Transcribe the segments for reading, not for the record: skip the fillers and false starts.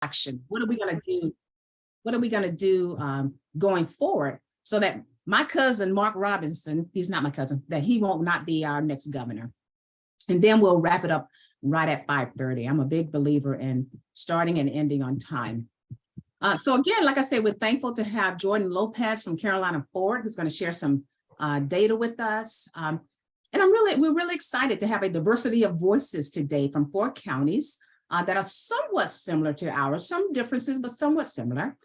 action. What are we going to do? What are we going to do going forward so that my cousin, Mark Robinson, he's not my cousin, that he won't not be our next governor. And then we'll wrap it up right at 5:30. I'm a big believer in starting and ending on time. So again, like I said, we're thankful to have Jordan Lopez from Carolina Forward, who's going to share some data with us. And we're really excited to have a diversity of voices today from 4 counties that are somewhat similar to ours, some differences, but somewhat similar.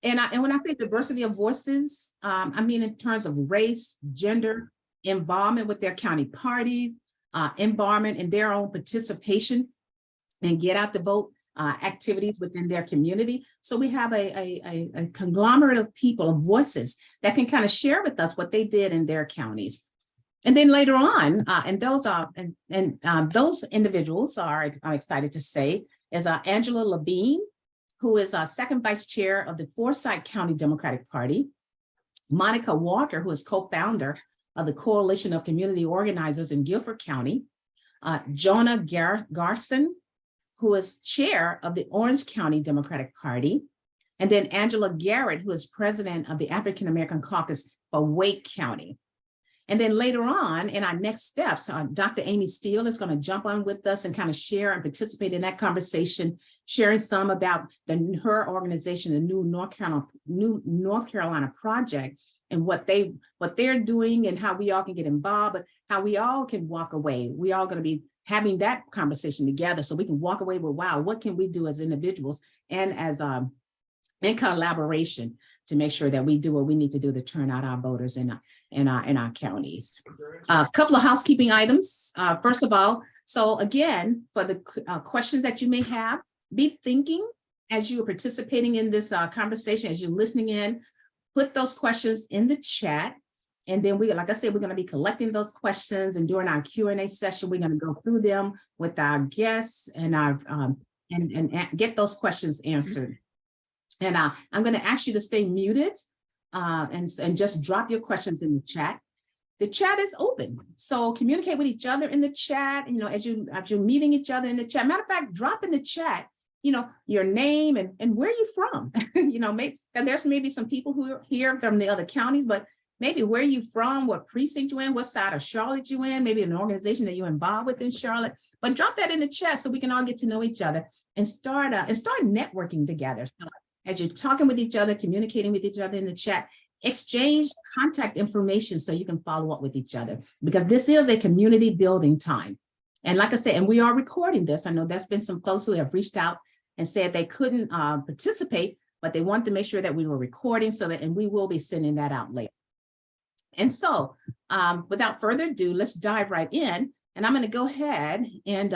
And when I say diversity of voices, I mean in terms of race, gender, involvement with their county parties, involvement in their own participation and get out the vote activities within their community. So we have a conglomerate of people, of voices that can kind of share with us what they did in their counties. And then later on, those individuals are, I'm excited to say, is Angela Levine, who is second vice chair of the Forsyth County Democratic Party, Monica Walker, who is co-founder of the Coalition of Community Organizers in Guilford County, Jonah Garson, who is chair of the Orange County Democratic Party, and then Angela Garrett, who is president of the African American Caucus for Wake County. And then later on in our next steps, Dr. Amy Steele is going to jump on with us and kind of share and participate in that conversation, sharing some about her organization, the New North Carolina Project, and what they're doing and how we all can get involved, but how we all can walk away. We all going to be having that conversation together so we can walk away with, wow, what can we do as individuals and as in collaboration to make sure that we do what we need to do to turn out our voters in our counties. A couple of housekeeping items. First of all, so again, for the questions that you may have, be thinking as you are participating in this conversation, as you're listening in, put those questions in the chat. And then like I said, we're going to be collecting those questions, and during our Q&A session, we're going to go through them with our guests and and get those questions answered. And I'm going to ask you to stay muted and just drop your questions in the chat. The chat is open, so communicate with each other in the chat. As you're meeting each other in the chat. Matter of fact, drop in the chat, your name and where you're from. Maybe there's maybe some people who are here from the other counties, but maybe where you from, what precinct you're in, what side of Charlotte you in, maybe an organization that you're involved with in Charlotte. But drop that in the chat so we can all get to know each other and start networking together. So as you're talking with each other, communicating with each other in the chat, exchange contact information so you can follow up with each other, because this is a community building time. And like I said, and we are recording this. I know there's been some folks who have reached out and said they couldn't participate, but they wanted to make sure that we were recording and we will be sending that out later. And so without further ado, let's dive right in. And I'm going to go ahead and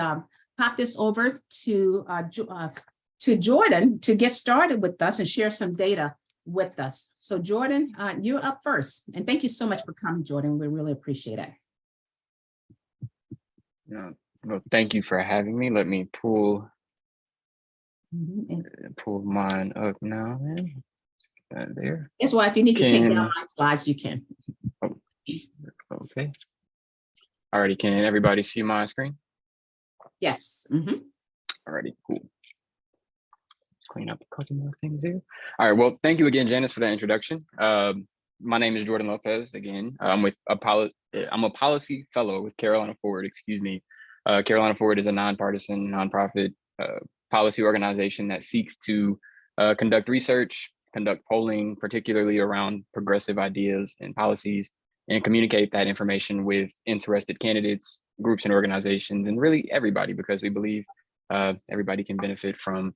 pop this over to Jordan to get started with us and share some data with us. So Jordan, you're up first. And thank you so much for coming, Jordan. We really appreciate it. Well, thank you for having me. Let me pull mine up now. There. That's why if you need to take down my slides, you can. Oh, okay. Alrighty, can everybody see my screen? Yes. Alrighty, cool. Let's clean up a couple more things here. All right, well, thank you again, Janice, for that introduction. My name is Jordan Lopez. Again, I'm a policy fellow with Carolina Forward, excuse me. Carolina Forward is a nonpartisan, nonprofit policy organization that seeks to conduct research, conduct polling, particularly around progressive ideas and policies, and communicate that information with interested candidates, groups and organizations, and really everybody, because we believe everybody can benefit from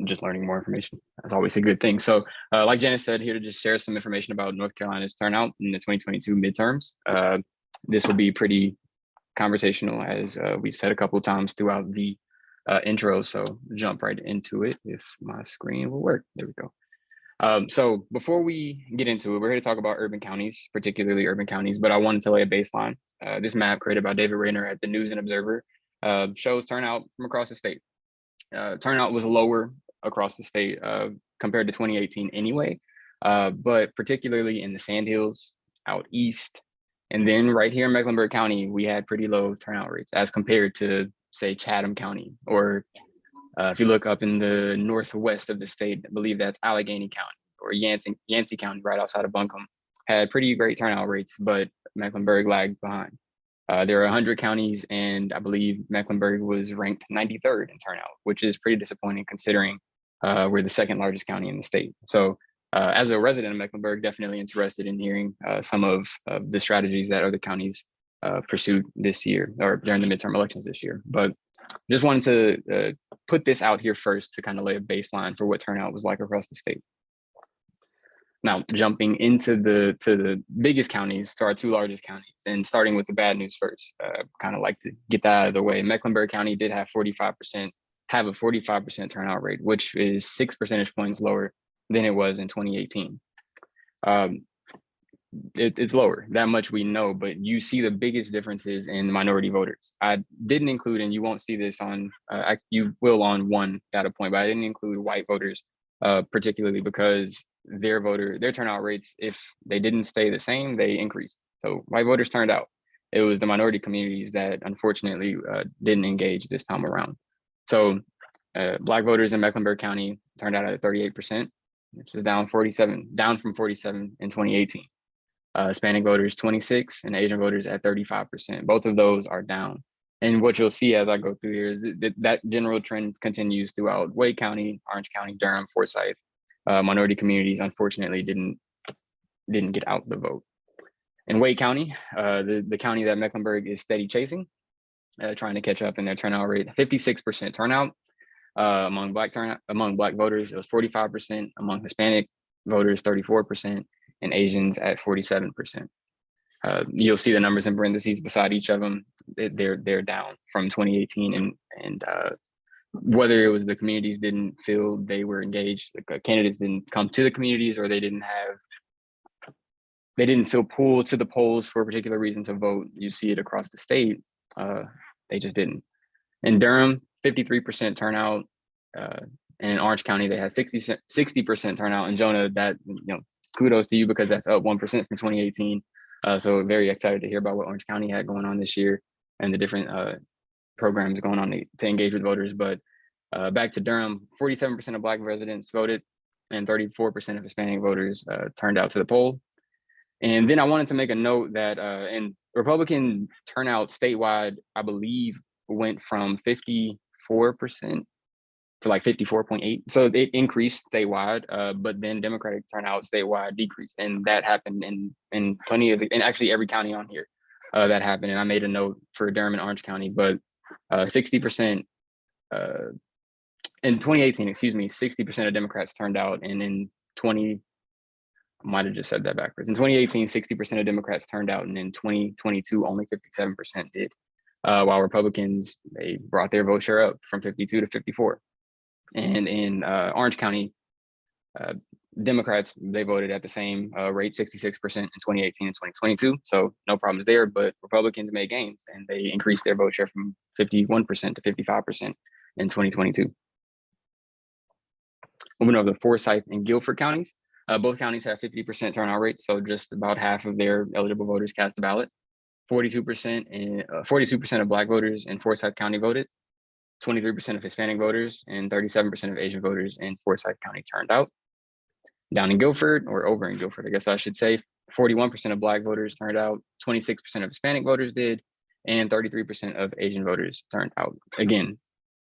just learning more information. That's always a good thing. So like Janice said, here to just share some information about North Carolina's turnout in the 2022 midterms. This will be pretty conversational, as we said a couple of times throughout the intro, so jump right into it if my screen will work. There we go. So before we get into it, we're here to talk about urban counties, particularly urban counties, but I wanted to lay a baseline. This map created by David Rayner at the News and Observer shows turnout from across the state. Turnout was lower across the state compared to 2018 anyway, but particularly in the Sandhills, out east, and then right here in Mecklenburg County, we had pretty low turnout rates as compared to say Chatham County, or if you look up in the northwest of the state, I believe that's Allegheny County or Yancey County, right outside of Buncombe, had pretty great turnout rates, but Mecklenburg lagged behind. There are 100 counties, and I believe Mecklenburg was ranked 93rd in turnout, which is pretty disappointing considering we're the second largest county in the state. So as a resident of Mecklenburg, definitely interested in hearing some of the strategies that other counties pursued this year or during the midterm elections this year. But just wanted to put this out here first to kind of lay a baseline for what turnout was like across the state. Now, jumping into the biggest counties, to our two largest counties, and starting with the bad news first, kind of like to get that out of the way. Mecklenburg County did have a 45% turnout rate, which is 6 percentage points lower than it was in 2018. It's lower, that much we know, but you see the biggest differences in minority voters. I didn't include, and you won't see this on, you will on one data point, but I didn't include white voters, particularly because their turnout rates, if they didn't stay the same, they increased. So white voters turned out. It was the minority communities that unfortunately didn't engage this time around. So Black voters in Mecklenburg County turned out at 38%, which is down from 47 in 2018. Hispanic voters 26, and Asian voters at 35%. Both of those are down. And what you'll see as I go through here is that general trend continues throughout Wake County, Orange County, Durham, Forsyth. Minority communities unfortunately didn't get out the vote. In Wake County, the county that Mecklenburg is steady chasing, trying to catch up in their turnout rate, 56% turnout among Black voters. It was 45%, among Hispanic voters 34%, and Asians at 47%. You'll see the numbers in parentheses beside each of them. They're down from 2018, and whether it was the communities didn't feel they were engaged, the candidates didn't come to the communities, or they didn't feel pulled to the polls for a particular reason to vote. You see it across the state. They just didn't. In Durham, 53% turnout. In Orange County, they had 60% turnout. And Jonah, that, kudos to you, because that's up 1% from 2018. So very excited to hear about what Orange County had going on this year and the different programs going on to engage with voters. But back to Durham, 47% of Black residents voted, and 34% of Hispanic voters turned out to the poll. And then I wanted to make a note that in Republican turnout statewide, I believe went from 54% to like 54.8. So it increased statewide, but then Democratic turnout statewide decreased. And that happened in plenty of, in actually every county on here that happened. And I made a note for Durham and Orange County, but 60%, in 2018, 60% of Democrats turned out. And in I might have just said that backwards. In 2018, 60% of Democrats turned out, and in 2022, only 57% did. While Republicans, they brought their vote share up from 52 to 54. And in Orange County, Democrats, they voted at the same rate, 66% in 2018 and 2022. So no problems there, but Republicans made gains, and they increased their vote share from 51% to 55% in 2022. Moving over to Forsyth and Guilford counties. Both counties have 50% turnout rates, so just about half of their eligible voters cast a ballot. 42% of Black voters in Forsyth County voted. 23% of Hispanic voters and 37% of Asian voters in Forsyth County turned out. Down in Guilford, or over in Guilford, I guess I should say, 41% of Black voters turned out, 26% of Hispanic voters did, and 33% of Asian voters turned out. Again,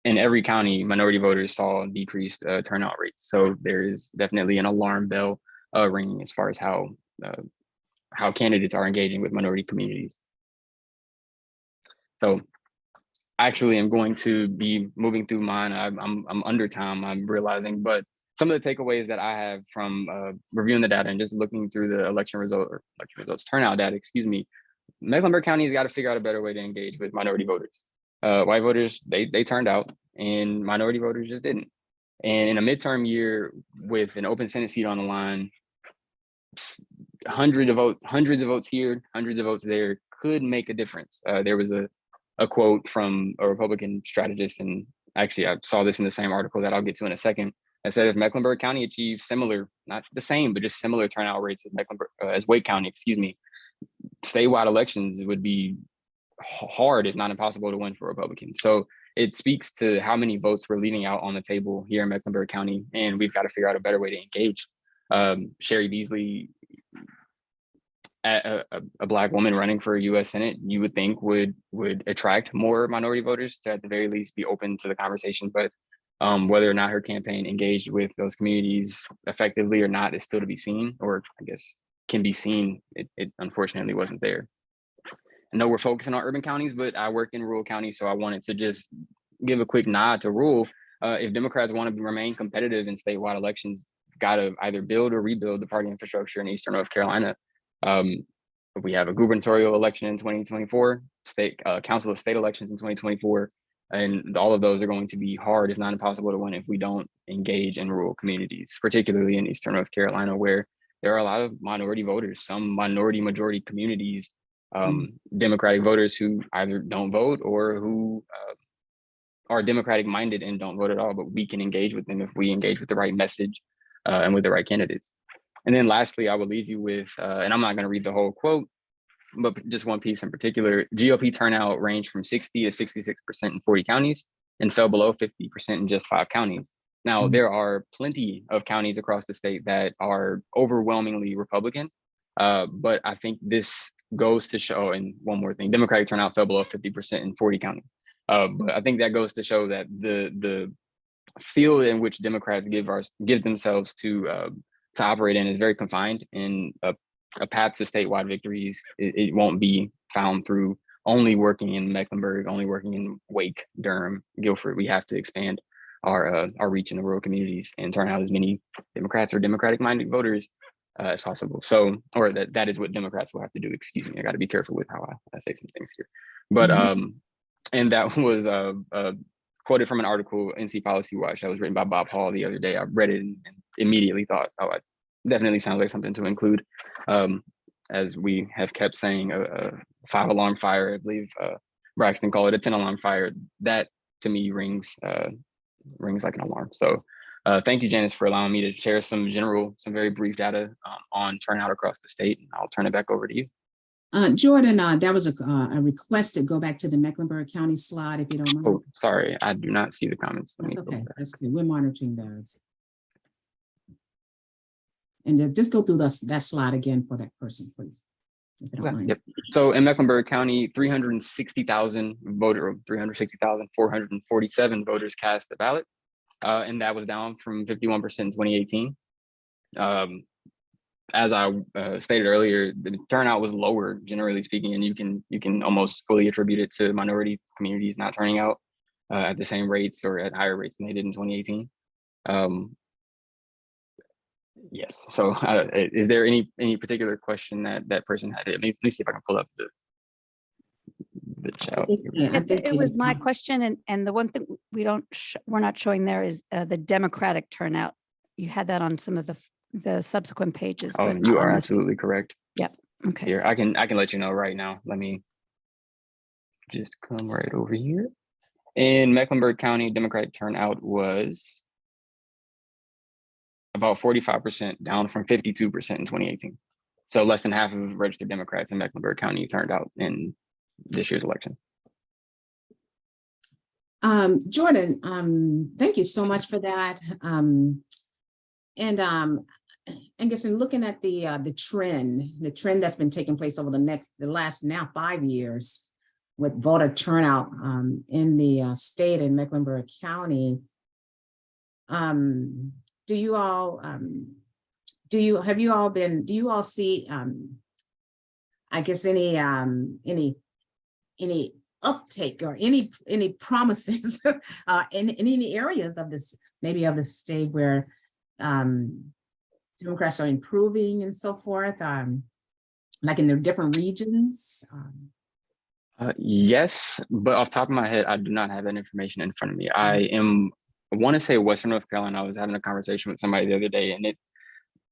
in every county, minority voters saw decreased turnout rates. So there is definitely an alarm bell ringing as far as how candidates are engaging with minority communities. So actually, I'm going to be moving through mine. I'm under time, I'm realizing, but some of the takeaways that I have from reviewing the data and just looking through the election results turnout data, Mecklenburg County has got to figure out a better way to engage with minority voters. White voters, they turned out, and minority voters just didn't. And in a midterm year with an open Senate seat on the line, hundreds of votes here, hundreds of votes there could make a difference. There was a quote from a Republican strategist, and actually I saw this in the same article that I'll get to in a second, that said if Mecklenburg County achieves similar, not the same, but just similar turnout rates as Wake County, statewide elections would be hard, if not impossible, to win for Republicans. So it speaks to how many votes we're leaving out on the table here in Mecklenburg County, and we've got to figure out a better way to engage. Sherry Beasley, a Black woman running for U.S. Senate, you would think would attract more minority voters to at the very least be open to the conversation. But whether or not her campaign engaged with those communities effectively or not is still to be seen, or I guess can be seen. It unfortunately wasn't there. I know we're focusing on urban counties, but I work in rural counties, so I wanted to just give a quick nod to rural. If Democrats want to remain competitive in statewide elections, got to either build or rebuild the party infrastructure in Eastern North Carolina. We have a gubernatorial election in 2024, state council of state elections in 2024, and all of those are going to be hard, if not impossible, to win if we don't engage in rural communities, particularly in Eastern North Carolina, where there are a lot of minority voters, some minority majority communities, Democratic voters who either don't vote or who are Democratic minded and don't vote at all, but we can engage with them if we engage with the right message and with the right candidates. And then lastly, I will leave you with, and I'm not going to read the whole quote, but just one piece in particular. GOP turnout ranged from 60 to 66% in 40 counties and fell below 50% in just 5 counties. Now, there are plenty of counties across the state that are overwhelmingly Republican, but I think this goes to show, and one more thing, Democratic turnout fell below 50% in 40 counties. But I think that goes to show that the field in which Democrats give themselves to operate in is very confined, and a path to statewide victories, it won't be found through only working in Mecklenburg, only working in Wake, Durham, Guilford. We have to expand our reach in the rural communities and turn out as many Democrats or Democratic-minded voters as possible. So, or that is what Democrats will have to do. Excuse me, I got to be careful with how I say some things here. But and that was quoted from an article, NC Policy Watch, that was written by Bob Hall the other day. I read it and immediately thought, oh, it definitely sounds like something to include. As we have kept saying, a 5-alarm fire, I believe Braxton called it a 10-alarm fire. That to me rings like an alarm. So thank you, Janice, for allowing me to share some very brief data on turnout across the state. And I'll turn it back over to you. Jordan, that was a request to go back to the Mecklenburg County slide, if you don't mind. Oh, sorry, I do not see the comments. That's okay. That's good. We're monitoring those. And just go through that slide again for that person, please. If you don't mind. Yep. So in Mecklenburg County, 360,447 voters cast the ballot, and that was down from 51% in 2018. As I stated earlier, the turnout was lower, generally speaking, and you can almost fully attribute it to minority communities not turning out at the same rates or at higher rates than they did in 2018. Yes. So is there any particular question that person had? Let me see if I can pull up the chat. It was my question, and the one thing we're not showing there is the Democratic turnout. You had that on some of the subsequent pages. Oh, you are absolutely correct. Yep. Okay. Here, I can let you know right now. Let me just come right over here. In Mecklenburg County, Democratic turnout was about 45%, down from 52% in 2018. So less than half of registered Democrats in Mecklenburg County turned out in this year's election. Jordan, thank you so much for that. I guess in looking at the trend that's been taking place over the last now 5 years with voter turnout in the state in Mecklenburg County, do you all see I guess any uptake or any promises in any areas of this, maybe of the state where Democrats are improving and so forth, like in their different regions? Yes, but off the top of my head, I do not have that information in front of me. I want to say Western North Carolina. I was having a conversation with somebody the other day, and it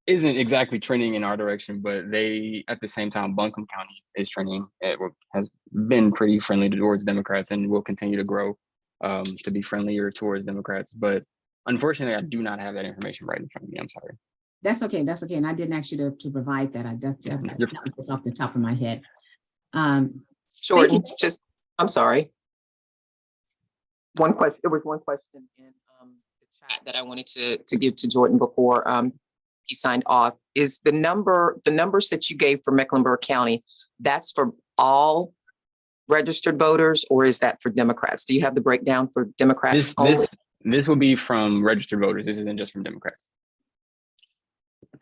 isn't exactly trending in our direction, but they, at the same time, Buncombe County is trending. It has been pretty friendly towards Democrats and will continue to grow to be friendlier towards Democrats. But unfortunately, I do not have that information right in front of me. I'm sorry. That's okay. That's okay. And I didn't ask you to provide that. Just off the top of my head. Jordan, I'm sorry. one question. There was one question in the chat that I wanted to give to Jordan before he signed off. Is the numbers that you gave for Mecklenburg County, that's for all registered voters, or is that for Democrats? Do you have the breakdown for Democrats only? This will be from registered voters. This isn't just from Democrats.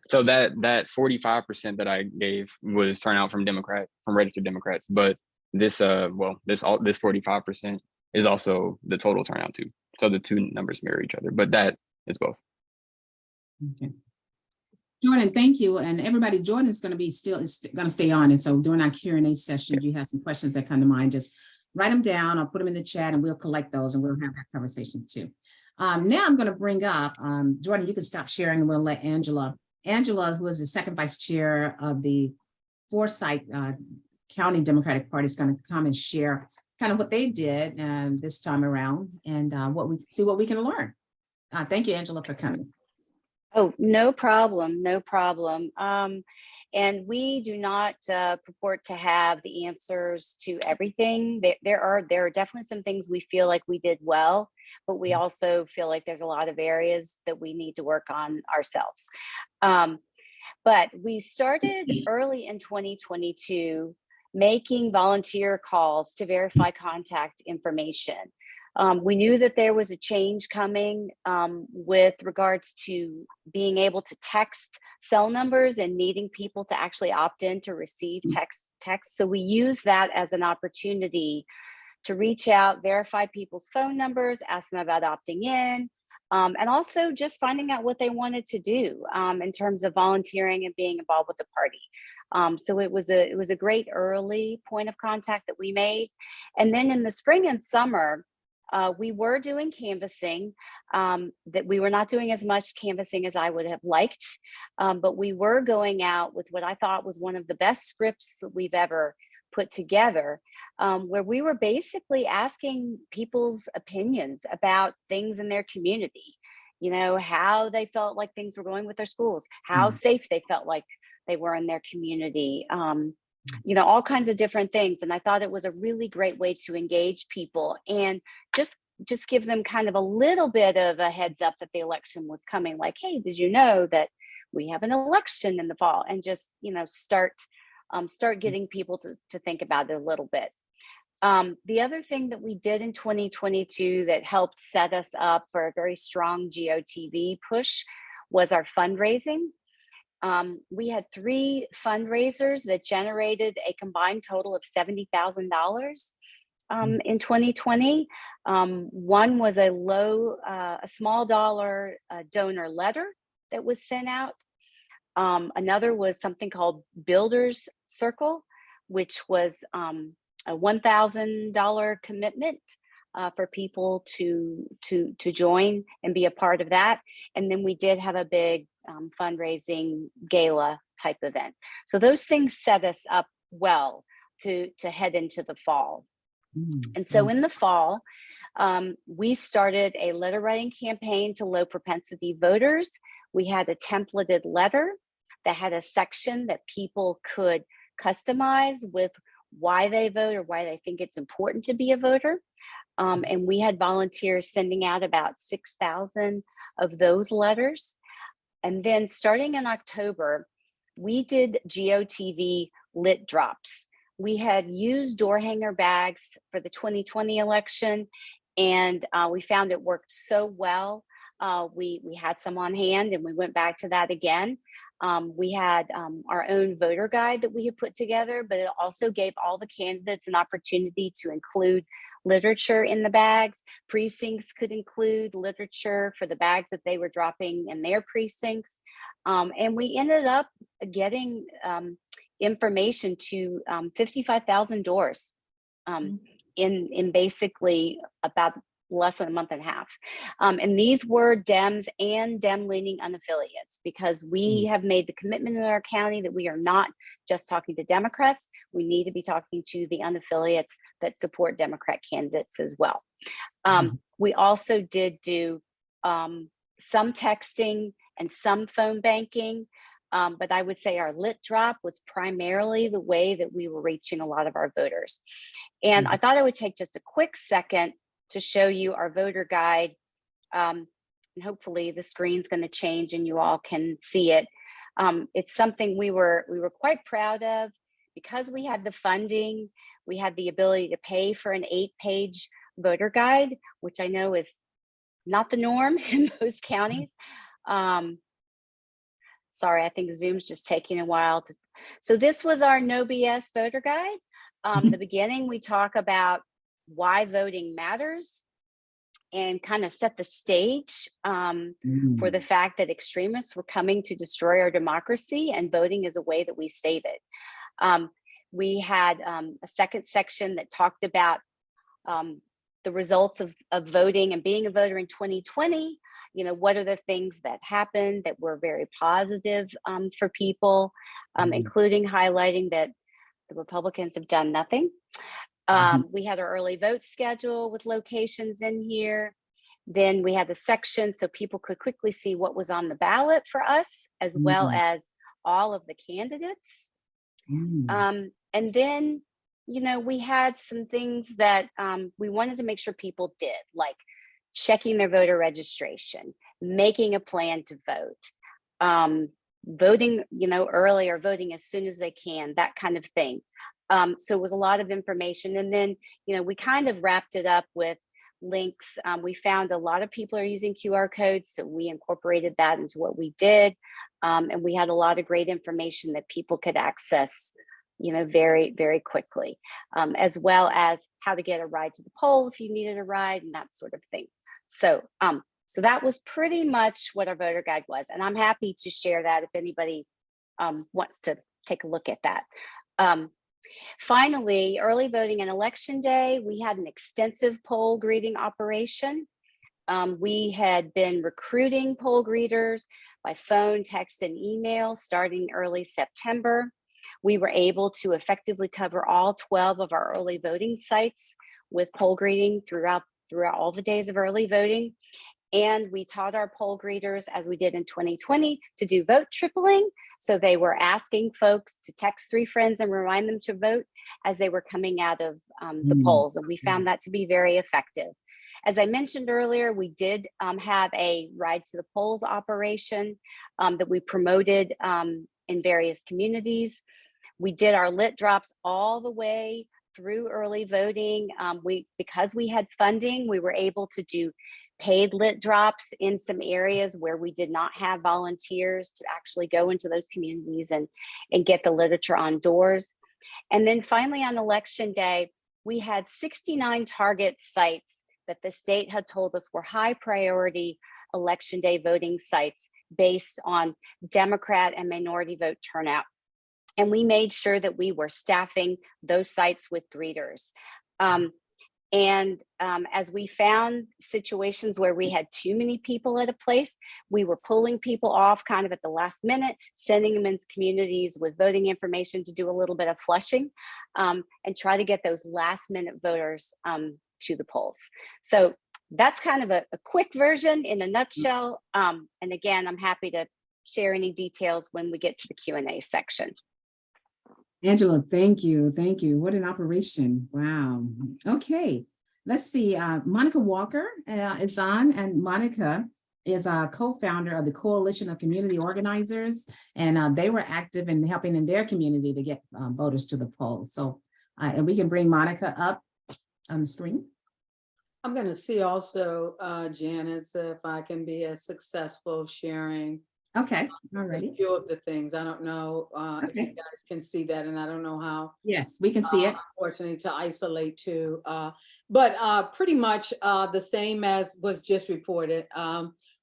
So that 45% that I gave was turnout from registered Democrats, but this 45% is also the total turnout too. So the two numbers mirror each other, but that is both. Okay. Jordan, thank you. And everybody, Jordan's going to be is going to stay on. And so during our Q&A session, if you have some questions that come to mind, just write them down. I'll put them in the chat and we'll collect those and we'll have that conversation too. Now I'm going to bring up, Jordan, you can stop sharing and we'll let Angela, who is the second vice chair of the Forsyth County Democratic Party, is going to come and share kind of what they did this time around and what we can learn. Thank you, Angela, for coming. Oh, no problem, no problem. And we do not purport to have the answers to everything. There are definitely some things we feel like we did well, but we also feel like there's a lot of areas that we need to work on ourselves. But we started early in 2022 making volunteer calls to verify contact information. We knew that there was a change coming with regards to being able to text cell numbers and needing people to actually opt in to receive text. So we used that as an opportunity to reach out, verify people's phone numbers, ask them about opting in, and also just finding out what they wanted to do in terms of volunteering and being involved with the party. So it was a great early point of contact that we made. And then in the spring and summer, we were doing canvassing, that we were not doing as much canvassing as I would have liked, but we were going out with what I thought was one of the best scripts that we've ever put together, where we were basically asking people's opinions about things in their community, you know, how they felt like things were going with their schools, how safe they felt like they were in their community, you know, all kinds of different things. And I thought it was a really great way to engage people and just give them kind of a little bit of a heads up that the election was coming, like, hey, did you know that we have an election in the fall? And just, you know, start getting people to think about it a little bit. The other thing that we did in 2022 that helped set us up for a very strong GOTV push was our fundraising. We had 3 fundraisers that generated a combined total of $70,000 in 2020. One was a small dollar donor letter that was sent out. Another was something called Builders Circle, which was a $1,000 commitment for people to join and be a part of that. And then we did have a big fundraising gala type event. So those things set us up well to head into the fall. And so in the fall, we started a letter writing campaign to low propensity voters. We had a templated letter that had a section that people could customize with why they vote or why they think it's important to be a voter. And we had volunteers sending out about 6,000 of those letters. And then starting in October, we did GOTV lit drops. We had used door hanger bags for the 2020 election, and we found it worked so well. We had some on hand and we went back to that again. We had our own voter guide that we had put together, but it also gave all the candidates an opportunity to include literature in the bags. Precincts could include literature for the bags that they were dropping in their precincts. And we ended up getting information to 55,000 doors in basically about less than a month and a half. And these were Dems and Dem-leaning unaffiliates, because we have made the commitment in our county that we are not just talking to Democrats. We need to be talking to the unaffiliates that support Democrat candidates as well. We also did do some texting and some phone banking, but I would say our lit drop was primarily the way that we were reaching a lot of our voters. And I thought I would take just a quick second to show you our voter guide. And hopefully the screen's going to change and you all can see it. It's something we were quite proud of because we had the funding. We had the ability to pay for an 8-page voter guide, which I know is not the norm in most counties. Sorry, I think Zoom's just taking a while. So this was our No BS voter guide. The beginning, we talk about why voting matters and kind of set the stage for the fact that extremists were coming to destroy our democracy, and voting is a way that we save it. We had a second section that talked about the results of voting and being a voter in 2020. You know, what are the things that happened that were very positive for people, including highlighting that the Republicans have done nothing. We had our early vote schedule with locations in here. Then we had the section so people could quickly see what was on the ballot for us, as well as all of the candidates. And then, you know, we had some things that we wanted to make sure people did, like checking their voter registration, making a plan to vote, voting, you know, early or voting as soon as they can, that kind of thing. So it was a lot of information. And then, you know, we kind of wrapped it up with links. We found a lot of people are using QR codes, so we incorporated that into what we did. And we had a lot of great information that people could access, you know, very, very quickly, as well as how to get a ride to the poll if you needed a ride and that sort of thing. So, so that was pretty much what our voter guide was. And I'm happy to share that if anybody wants to take a look at that. Finally, early voting and election day, we had an extensive poll greeting operation. We had been recruiting poll greeters by phone, text, and email starting early September. We were able to effectively cover all 12 of our early voting sites with poll greeting throughout all the days of early voting. And we taught our poll greeters, as we did in 2020, to do vote tripling. So they were asking folks to text 3 friends and remind them to vote as they were coming out of the polls. And we found that to be very effective. As I mentioned earlier, we did have a ride to the polls operation that we promoted in various communities. We did our lit drops all the way through early voting. Because we had funding, we were able to do paid lit drops in some areas where we did not have volunteers to actually go into those communities and get the literature on doors. And then finally on election day, we had 69 target sites that the state had told us were high priority election day voting sites based on Democrat and minority vote turnout. And we made sure that we were staffing those sites with greeters. As we found situations where we had too many people at a place, we were pulling people off kind of at the last minute, sending them into communities with voting information to do a little bit of flushing and try to get those last minute voters to the polls. So that's kind of a quick version in a nutshell. And again, I'm happy to share any details when we get to the Q&A section. Angela, thank you. Thank you. What an operation. Wow. Okay. Let's see. Monica Walker is on, and Monica is a co-founder of the Coalition of Community Organizers, and they were active in helping in their community to get voters to the polls. So, and we can bring Monica up on the screen. I'm going to see also, Janice, if I can be as successful sharing. Okay, all A righty. few of the things. I don't know if you Okay. guys can see that, and I don't know how. Yes, we can see it. Unfortunately, to isolate too, but pretty much the same as was just reported.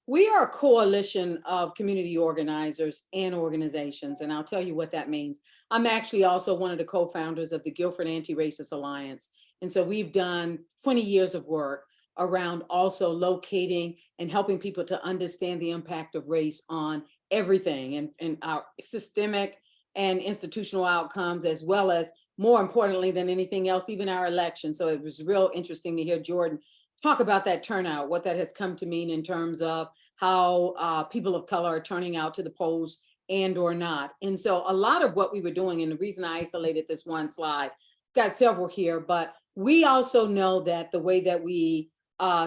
We are a coalition of community organizers and organizations, and I'll tell you what that means. I'm actually also one of the co-founders of the Guilford Anti-Racist Alliance, and so we've done 20 years of work around also locating and helping people to understand the impact of race on everything and our systemic and institutional outcomes, as well as, more importantly than anything else, even our elections. So it was real interesting to hear Jordan talk about that turnout, what that has come to mean in terms of how people of color are turning out to the polls and or not. And so a lot of what we were doing, and the reason I isolated this one slide, got several here, but we also know that the way that we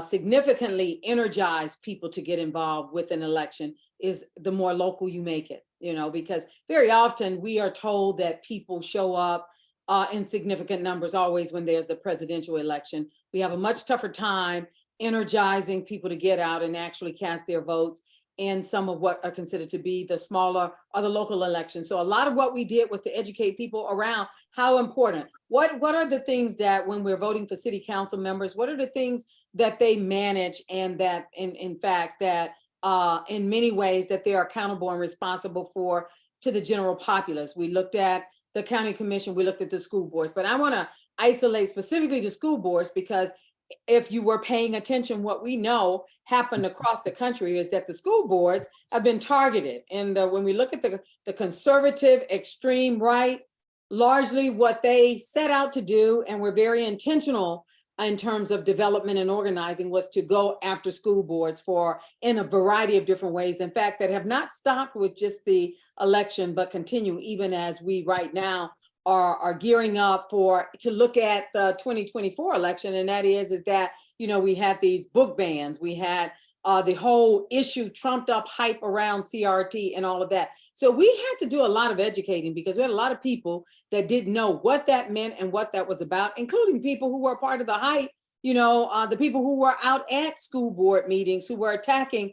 significantly energize people to get involved with an election is the more local you make it, because very often we are told that people show up in significant numbers always when there's the presidential election. We have a much tougher time energizing people to get out and actually cast their votes in some of what are considered to be the smaller or the local elections. So a lot of what we did was to educate people around how important, what are the things that when we're voting for city council members, what are the things that they manage, and that in fact that in many ways that they are accountable and responsible for to the general populace. We looked at the county commission, we looked at the school boards, but I want to isolate specifically the school boards, because if you were paying attention, what we know happened across the country is that the school boards have been targeted. And when we look at the conservative extreme right, largely what they set out to do, and were very intentional in terms of development and organizing, was to go after school boards in a variety of different ways. In fact, that have not stopped with just the election, but continue even as we right now are gearing up to look at the 2024 election. And that is that, we had these book bans, we had the whole issue trumped up hype around CRT and all of that. So we had to do a lot of educating, because we had a lot of people that didn't know what that meant and what that was about, including people who were part of the hype, the people who were out at school board meetings, who were attacking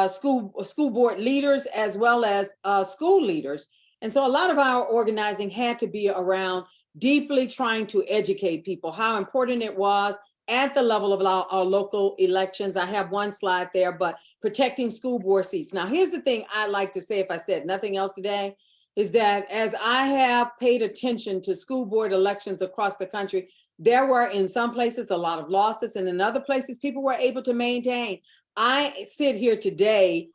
school board leaders as well as school leaders. And so a lot of our organizing had to be around deeply trying to educate people how important it was at the level of our local elections. I have one slide there, but protecting school board seats. Now, here's the thing I like to say, if I said nothing else today, is that as I have paid attention to school board elections across the country, there were in some places a lot of losses, and in other places people were able to maintain. I sit here today,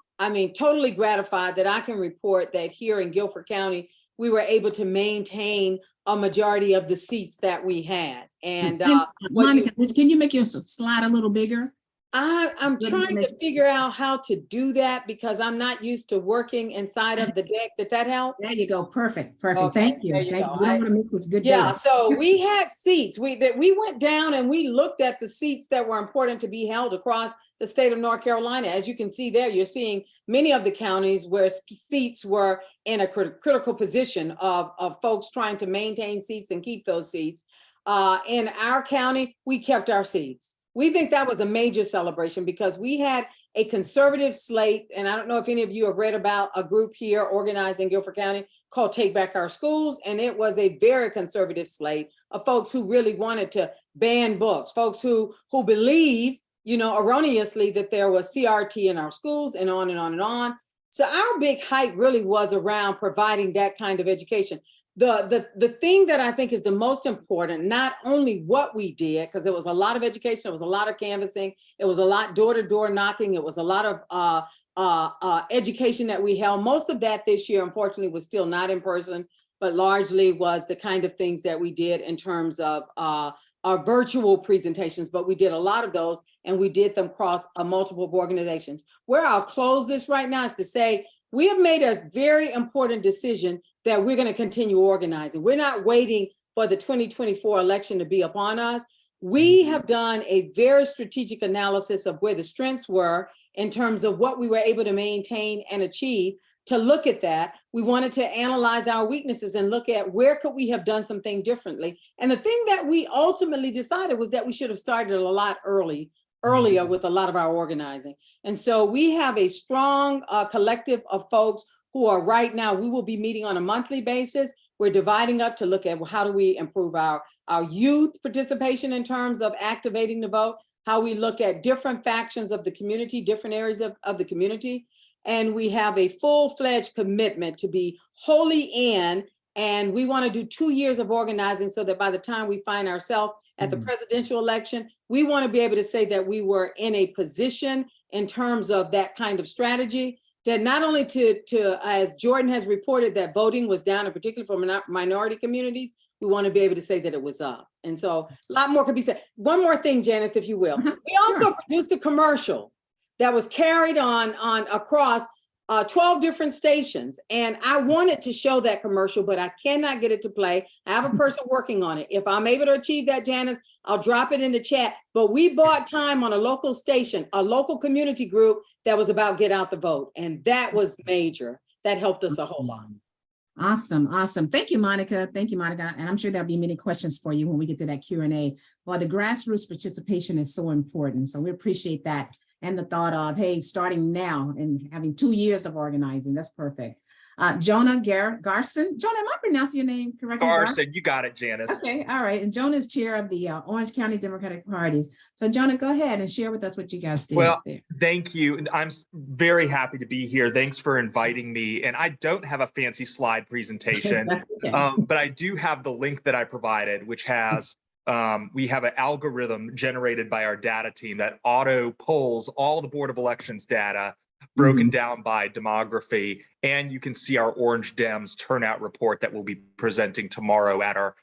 totally gratified that I can report that here in Guilford County, we were able to maintain a majority of the seats that we had. And Monica, can you make your slide a little bigger? I'm trying to figure out how to do that, because I'm not used to working inside of the deck. Did that help? There you go. Perfect. Okay, Thank you. there you Thank go. you. We don't want to miss this good Yeah, data. so we had seats. We went down and we looked at the seats that were important to be held across the state of North Carolina. As you can see there, you're seeing many of the counties where seats were in a critical position of folks trying to maintain seats and keep those seats. In our county, we kept our seats. We think that was a major celebration, because we had a conservative slate. And I don't know if any of you have read about a group here organized in Guilford County called Take Back Our Schools. And it was a very conservative slate of folks who really wanted to ban books, folks who believe, erroneously, that there was CRT in our schools, and on and on and on. So our big hype really was around providing that kind of education. The thing that I think is the most important, not only what we did, because it was a lot of education, it was a lot of canvassing, it was a lot door-to-door knocking, it was a lot of education that we held. Most of that this year, unfortunately, was still not in person, but largely was the kind of things that we did in terms of our virtual presentations. But we did a lot of those, and we did them across multiple organizations. Where I'll close this right now is to say, we have made a very important decision that we're going to continue organizing. We're not waiting for the 2024 election to be upon us. We have done a very strategic analysis of where the strengths were in terms of what we were able to maintain and achieve. To look at that, we wanted to analyze our weaknesses and look at where could we have done something differently. And the thing that we ultimately decided was that we should have started a lot earlier with a lot of our organizing. And so we have a strong collective of folks who are right now, we will be meeting on a monthly basis. We're dividing up to look at how do we improve our youth participation in terms of activating the vote, how we look at different factions of the community, different areas of the community. And we have a full-fledged commitment to be wholly in, and we want to do 2 years of organizing so that by the time we find ourselves at the presidential election, we want to be able to say that we were in a position in terms of that kind of strategy, that not only to as Jordan has reported, that voting was down, in particular for minority communities, we want to be able to say that it was up. And so a lot more could be said. One more thing, Janice, if you will. We also produced a commercial that was carried on across 12 different stations. And I wanted to show that commercial, but I cannot get it to play. I have a person working on it. If I'm able to achieve that, Janice, I'll drop it in the chat. But we bought time on a local station, a local community group that was about get out the vote. And that was major. That helped us a whole lot. Awesome, awesome. Thank you, Monica. Thank you, Monica. And I'm sure there'll be many questions for you when we get to that Q&A. Well, the grassroots participation is so important. So we appreciate that. And the thought of, hey, starting now and having 2 years of organizing, that's perfect. Jonah Garson. Jonah, am I pronouncing your name correctly? Garson, you got it, Janice. Okay, all right. And Jonah is chair of the Orange County Democratic Parties. So Jonah, go ahead and share with us what you guys did Well, there. thank you. I'm very happy to be here. Thanks for inviting me. And I don't have a fancy slide presentation, That's okay. but I do have the link that I provided, which has, we have an algorithm generated by our data team that auto polls all the Board of Elections data broken down by demography. And you can see our Orange Dems turnout report that we'll be presenting tomorrow at our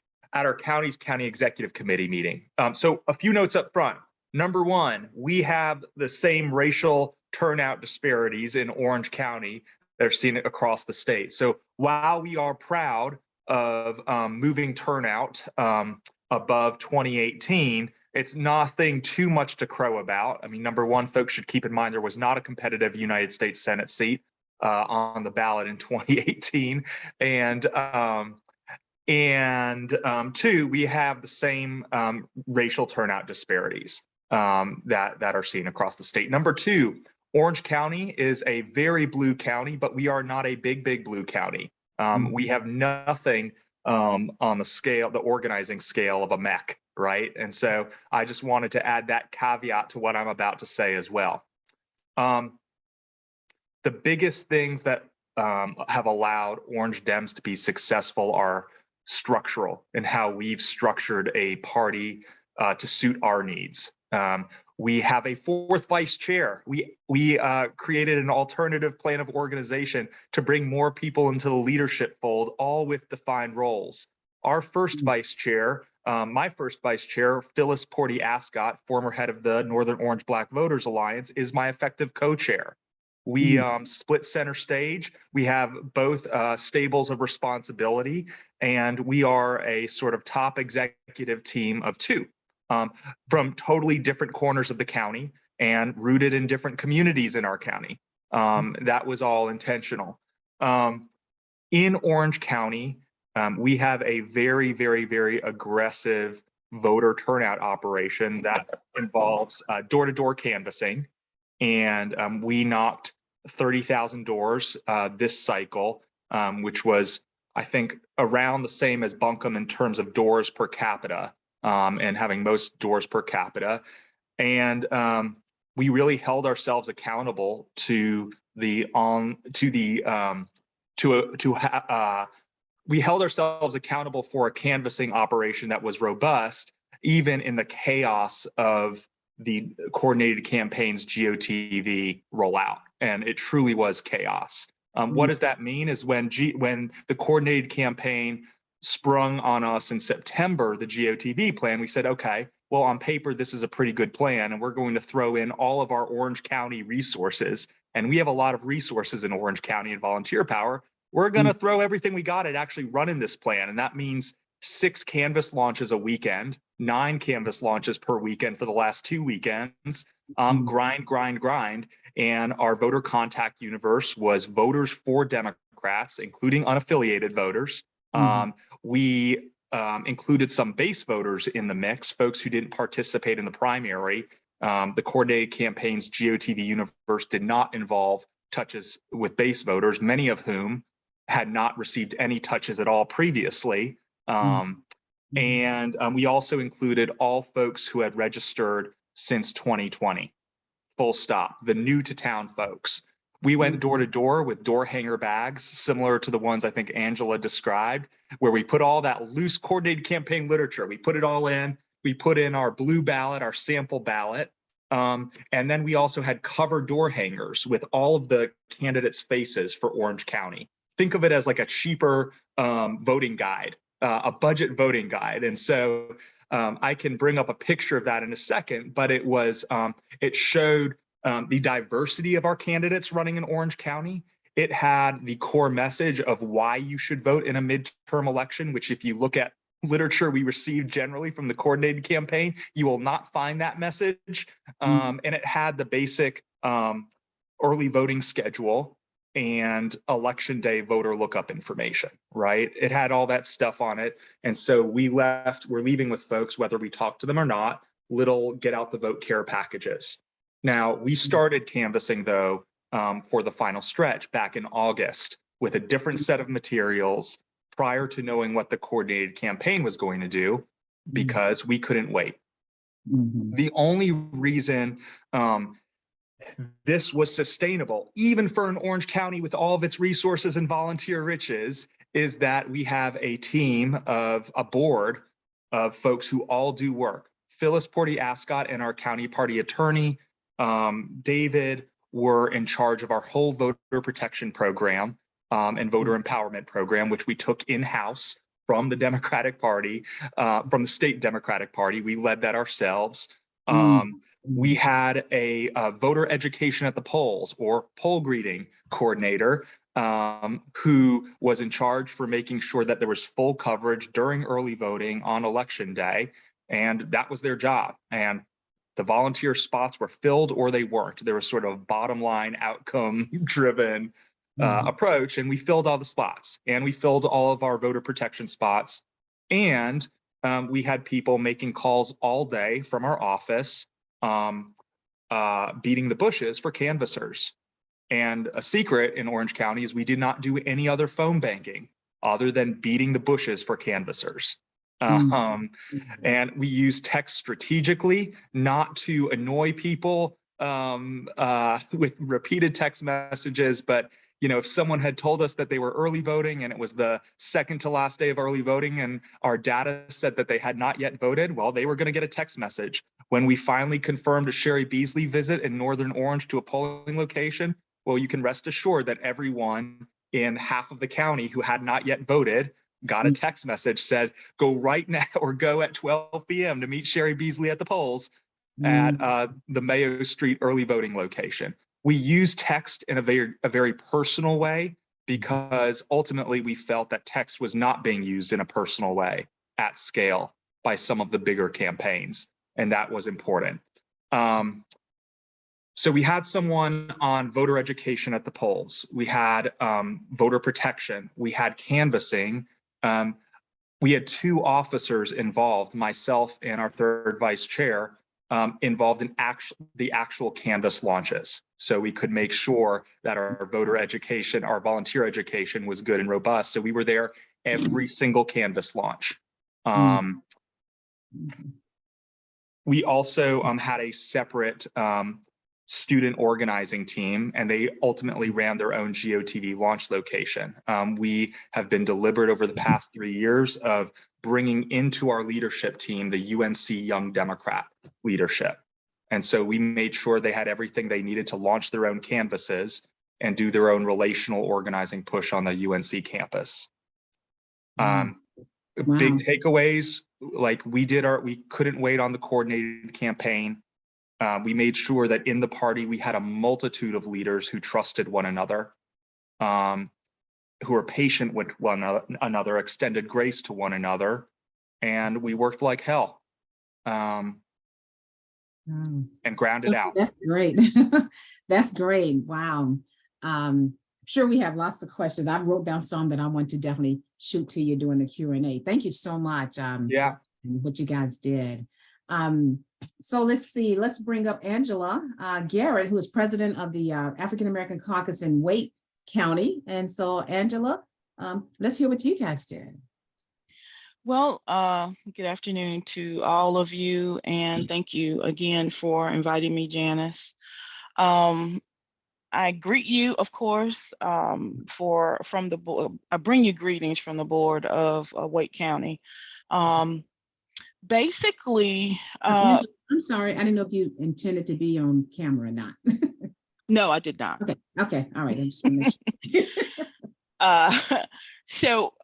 county executive committee meeting. So a few notes up front. Number one, we have the same racial turnout disparities in Orange County that are seen across the state. So while we are proud of moving turnout above 2018, it's nothing too much to crow about. I mean, number one, folks should keep in mind there was not a competitive United States Senate seat on the ballot in 2018. And two, we have the same racial turnout disparities that are seen across the state. Number two, Orange County is a very blue county, but we are not a big blue county. We have nothing on the scale, the organizing scale of a MEC, right? And so I just wanted to add that caveat to what I'm about to say as well. The biggest things that have allowed Orange Dems to be successful are structural and how we've structured a party to suit our needs. We have a fourth vice chair. We created an alternative plan of organization to bring more people into the leadership fold, all with defined roles. Our first vice chair, my first vice chair, Phyllis Porty Ascott, former head of the Northern Orange Black Voters Alliance, is my effective co-chair. We split center stage. We have both stables of responsibility, and we are a sort of top executive team of two from totally different corners of the county and rooted in different communities in our county. That was all intentional. In Orange County, we have a very aggressive voter turnout operation that involves door-to-door canvassing. And we knocked 30,000 doors this cycle, which was, I think, around the same as Buncombe in terms of doors per capita, and having most doors per capita. And we really held ourselves accountable we held ourselves accountable for a canvassing operation that was robust, even in the chaos of the coordinated campaigns GOTV rollout. And it truly was chaos. What does that mean is when the coordinated campaign sprung on us in September, the GOTV plan, we said, okay, well, on paper, this is a pretty good plan, and we're going to throw in all of our Orange County resources. And we have a lot of resources in Orange County and volunteer power. We're going to throw everything we got at actually running this plan. And that means 6 canvas launches a weekend, 9 canvas launches per weekend for the last 2 weekends, grind. And our voter contact universe was voters for Democrats, including unaffiliated voters. We included some base voters in the mix, folks who didn't participate in the primary. The coordinated campaigns GOTV universe did not involve touches with base voters, many of whom had not received any touches at all previously. And we also included all folks who had registered since 2020, full stop, the new to town folks. We went door to door with door hanger bags, similar to the ones I think Angela described, where we put all that loose coordinated campaign literature. We put it all in. We put in our blue ballot, our sample ballot. And then we also had cover door hangers with all of the candidates' faces for Orange County. Think of it as like a cheaper voting guide, a budget voting guide. And so I can bring up a picture of that in a second, but it was, it showed the diversity of our candidates running in Orange County. It had the core message of why you should vote in a midterm election, which if you look at literature we received generally from the coordinated campaign, you will not find that message. And it had the basic early voting schedule and election day voter lookup information, right? It had all that stuff on it. And so we're leaving with folks, whether we talk to them or not, little get out the vote care packages. Now, we started canvassing though for the final stretch back in August with a different set of materials prior to knowing what the coordinated campaign was going to do, because we couldn't wait. The only reason this was sustainable, even for an Orange County with all of its resources and volunteer riches, is that we have a board of folks who all do work. Phyllis Porty Ascott and our county party attorney, David, were in charge of our whole voter protection program and voter empowerment program, which we took in-house from the Democratic Party, from the state Democratic Party. We led that ourselves. We had a voter education at the polls or poll greeting coordinator who was in charge for making sure that there was full coverage during early voting on election day. And that was their job. And the volunteer spots were filled or they weren't. There was sort of bottom line outcome driven approach, and we filled all the spots, and we filled all of our voter protection spots. And we had people making calls all day from our office, beating the bushes for canvassers. And a secret in Orange County is we did not do any other phone banking other than beating the bushes for canvassers. And we use text strategically, not to annoy people with repeated text messages, but if someone had told us that they were early voting and it was the second to last day of early voting and our data said that they had not yet voted, well, they were going to get a text message. When we finally confirmed a Sherry Beasley visit in Northern Orange to a polling location, well, you can rest assured that everyone in half of the county who had not yet voted got a text message, said, go right now or go at 12 p.m. to meet Sherry Beasley at the polls at the Mayo Street early voting location. We use text in a very personal way because ultimately we felt that text was not being used in a personal way at scale by some of the bigger campaigns, and that was important. So we had someone on voter education at the polls. We had voter protection. We had canvassing. We had two officers involved, myself and our third vice chair, involved in the actual canvas launches. So we could make sure that our voter education, our volunteer education was good and robust. So we were there every single canvas launch. We also had a separate student organizing team, and they ultimately ran their own GOTV launch location. We have been deliberate over the past 3 years of bringing into our leadership team the UNC Young Democrat leadership. And so we made sure they had everything they needed to launch their own canvases and do their own relational organizing push on the UNC campus. Big takeaways, like we couldn't wait on the coordinated campaign. We made sure that in the party, we had a multitude of leaders who trusted one another, who were patient with one another, extended grace to one another, and we worked like hell and grounded out. That's great. That's great. Wow. Sure, we have lots of questions. I wrote down some that I want to definitely shoot to you during the Q&A. Thank you so much. Yeah. What you guys did. So let's see, let's bring up Angela Garrett, who is president of the African American Caucus in Wake County. And so Angela, let's hear what you guys did. Well, good afternoon to all of you, and thank you again for inviting me, Janice. I greet you, of course, from the board. I bring you greetings from the board of Wake County. Basically, I'm sorry, I didn't know if you intended to be on camera or not. No, I did not. Okay, all right. I just want to make sure. So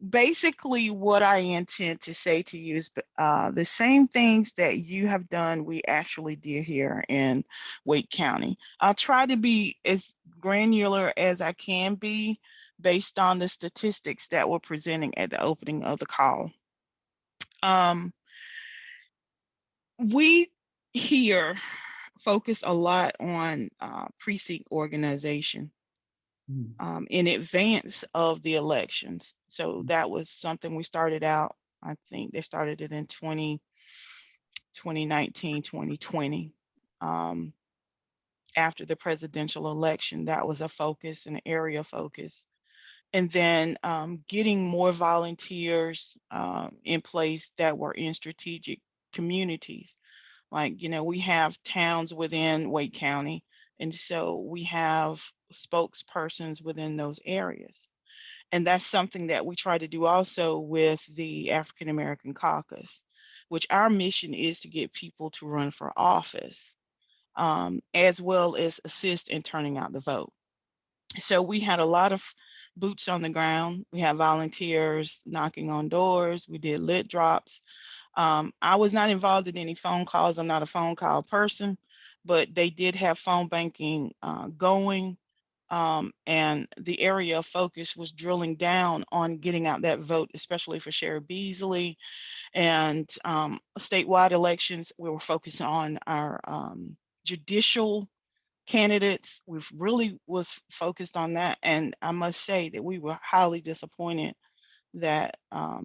basically what I intend to say to you is the same things that you have done, we actually did here in Wake County. I'll try to be as granular as I can be based on the statistics that we're presenting at the opening of the call. We here focus a lot on precinct organization in advance of the elections. So that was something we started out, I think they started it in 2019, 2020. After the presidential election, that was a focus, an area of focus. And then getting more volunteers in place that were in strategic communities. Like, you know, we have towns within Wake County, and so we have spokespersons within those areas. And that's something that we try to do also with the African American Caucus, which our mission is to get people to run for office, as well as assist in turning out the vote. So we had a lot of boots on the ground. We had volunteers knocking on doors. We did lit drops. I was not involved in any phone calls. I'm not a phone call person, but they did have phone banking going. And the area of focus was drilling down on getting out that vote, especially for Sheriff Beasley. And statewide elections, we were focused on our judicial candidates. We've really was focused on that. And I must say that we were highly disappointed that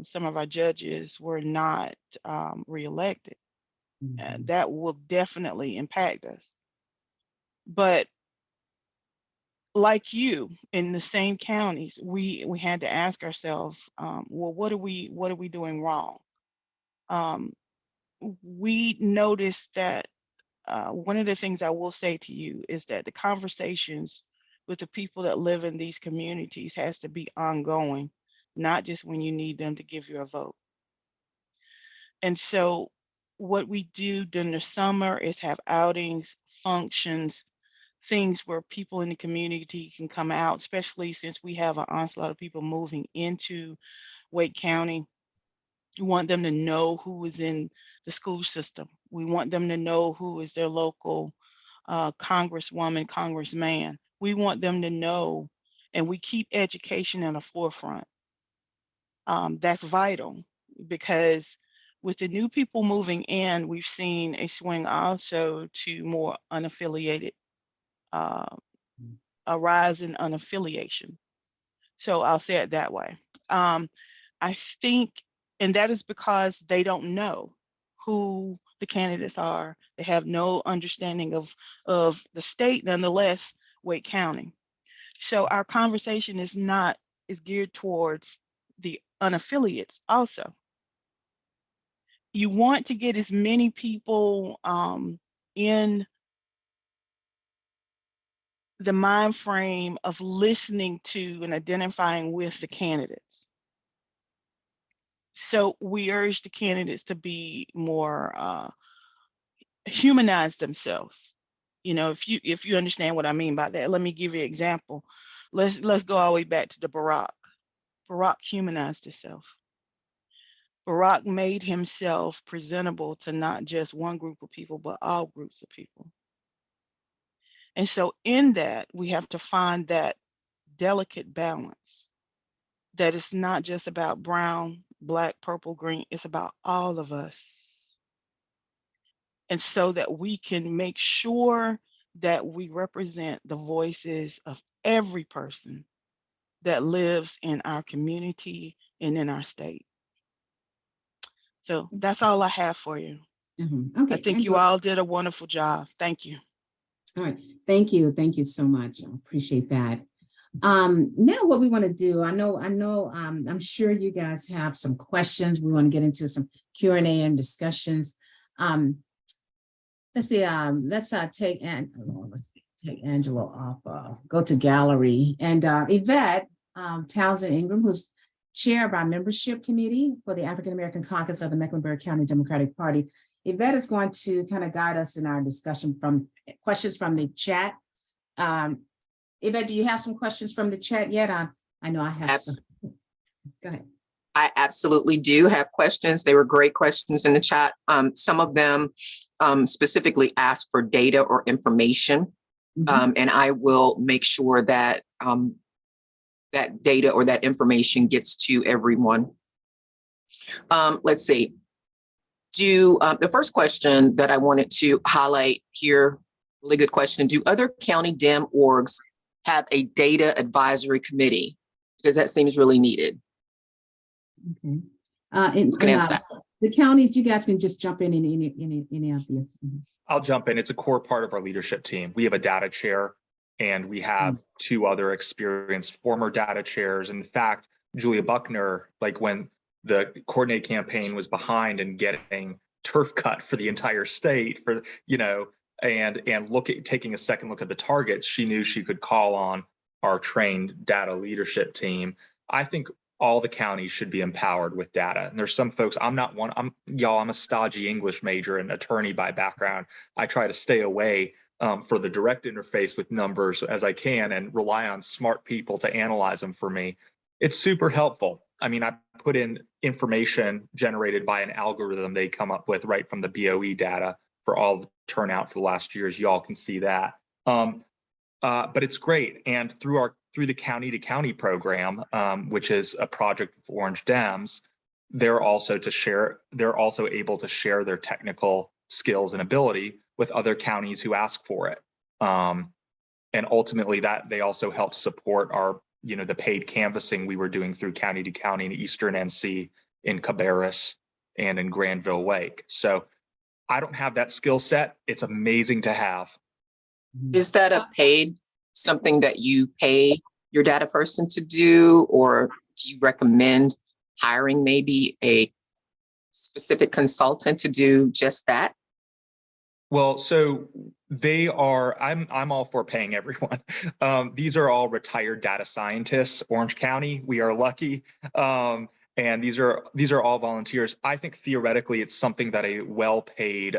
some of our judges were not reelected. That will definitely impact us. But like you, in the same counties, we had to ask ourselves, well, what are we doing wrong? We noticed that one of the things I will say to you is that the conversations with the people that live in these communities has to be ongoing, not just when you need them to give you a vote. And so what we do during the summer is have outings, functions, things where people in the community can come out, especially since we have an onslaught of people moving into Wake County. We want them to know who is in the school system. We want them to know who is their local congresswoman, congressman. We want them to know, and we keep education in the forefront. That's vital, because with the new people moving in, we've seen a swing also to more unaffiliated, a rise in unaffiliation. So I'll say it that way. I think, and that is because they don't know who the candidates are. They have no understanding of the state, nonetheless, Wake County. So our conversation is geared towards the unaffiliates also. You want to get as many people in the mind frame of listening to and identifying with the candidates. So we urge the candidates to be more humanize themselves. You know, if you understand what I mean by that, let me give you an example. Let's go all the way back to the Barack. Barack humanized himself. Barack made himself presentable to not just one group of people, but all groups of people. And so in that, we have to find that delicate balance, that it's not just about brown, black, purple, green, it's about all of us. And so that we can make sure that we represent the voices of every person that lives in our community and in our state. So that's all I have for you. Okay. I think you all did a wonderful job. Thank you. All right. Thank you. Thank you so much. I appreciate that. Now what we want to do, I'm sure you guys have some questions. We want to get into some Q&A and discussions. Let's see, let's take Angelo off, go to gallery, and Yvette Townsend Ingram, who's chair of our membership committee for the African American Caucus of the Mecklenburg County Democratic Party. Yvette is going to kind of guide us in our discussion from questions from the chat. Yvette, do you have some questions from the chat yet? I know I have some. Go ahead. I absolutely do have questions. They were great questions in the chat. Some of them specifically asked for data or information And I will make sure that that data or that information gets to everyone. Let's see. The first question that I wanted to highlight here, really good question. Do other county DEM orgs have a data advisory committee? Because that seems really needed. Okay. Who can answer that? The counties, you guys can just jump in any of you. I'll jump in. It's a core part of our leadership team. We have a data chair and we have two other experienced former data chairs. In fact, Julia Buckner, like when the Coordinate campaign was behind and getting turf cut for the entire state for, and taking a second look at the targets, she knew she could call on our trained data leadership team. I think all the counties should be empowered with data. And there's some folks, I'm a stodgy English major and attorney by background. I try to stay away for the direct interface with numbers as I can and rely on smart people to analyze them for me. It's super helpful. I mean, I put in information generated by an algorithm they come up with right from the BOE data for all the turnout for the last years. You all can see that. But it's great. And through the county to county program, which is a project of Orange Dems, they're also able to share their technical skills and ability with other counties who ask for it. And ultimately that they also help support our, the paid canvassing we were doing through county to county in Eastern NC, in Cabarrus, and in Granville Lake. So I don't have that skill set. It's amazing to have. Is that a paid, something that you pay your data person to do, or do you recommend hiring maybe a specific consultant to do just that? Well, so I'm all for paying everyone. These are all retired data scientists, Orange County, we are lucky. And these are all volunteers. I think theoretically it's something that a well-paid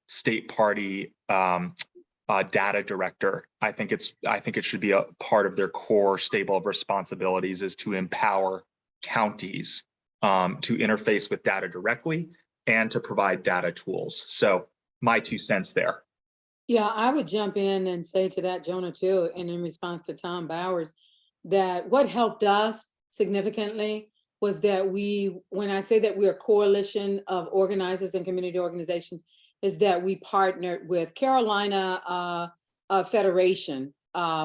state party data director, I think it should be a part of their core stable of responsibilities is to empower counties to interface with data directly and to provide data tools. So my 2 cents there. Yeah, I would jump in and say to that, Jonah, too, and in response to Tom Bowers, that what helped us significantly was that when I say that we're a coalition of organizers and community organizations, is that we partnered with Carolina Federation,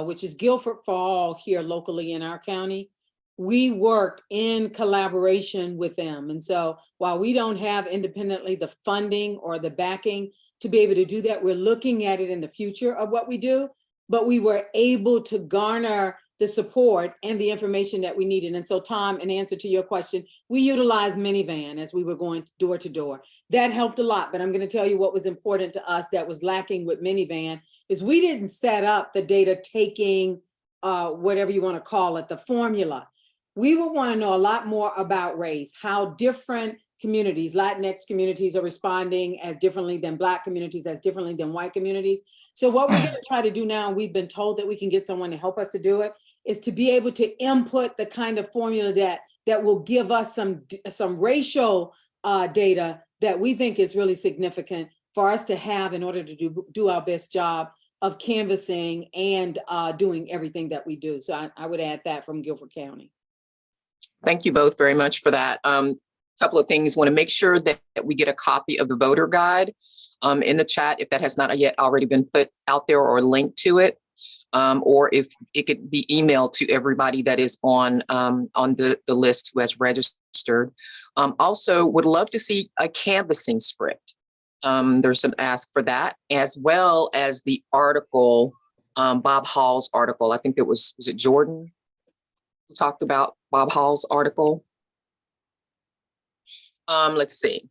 which is Guilford for All here locally in our county. We worked in collaboration with them. And so while we don't have independently the funding or the backing to be able to do that, we're looking at it in the future of what we do, but we were able to garner the support and the information that we needed. And so, Tom, in answer to your question, we utilized Minivan as we were going door to door. That helped a lot, but I'm going to tell you what was important to us that was lacking with Minivan is we didn't set up the data taking, whatever you want to call it, the formula. We would want to know a lot more about race, how different communities, Latinx communities are responding as differently than Black communities, as differently than white communities. So what we're going to try to do now, and we've been told that we can get someone to help us to do it, is to be able to input the kind of formula that will give us some racial data that we think is really significant for us to have in order to do our best job of canvassing and doing everything that we do. So I would add that from Guilford County. Thank you both very much for that. Couple of things. Want to make sure that we get a copy of the voter guide in the chat if that has not yet already been put out there or linked to it, or if it could be emailed to everybody that is on the list who has registered. Also, would love to see a canvassing script. There's some ask for that, as well as the article, Bob Hall's article. I think was it Jordan who talked about Bob Hall's article? Let's see.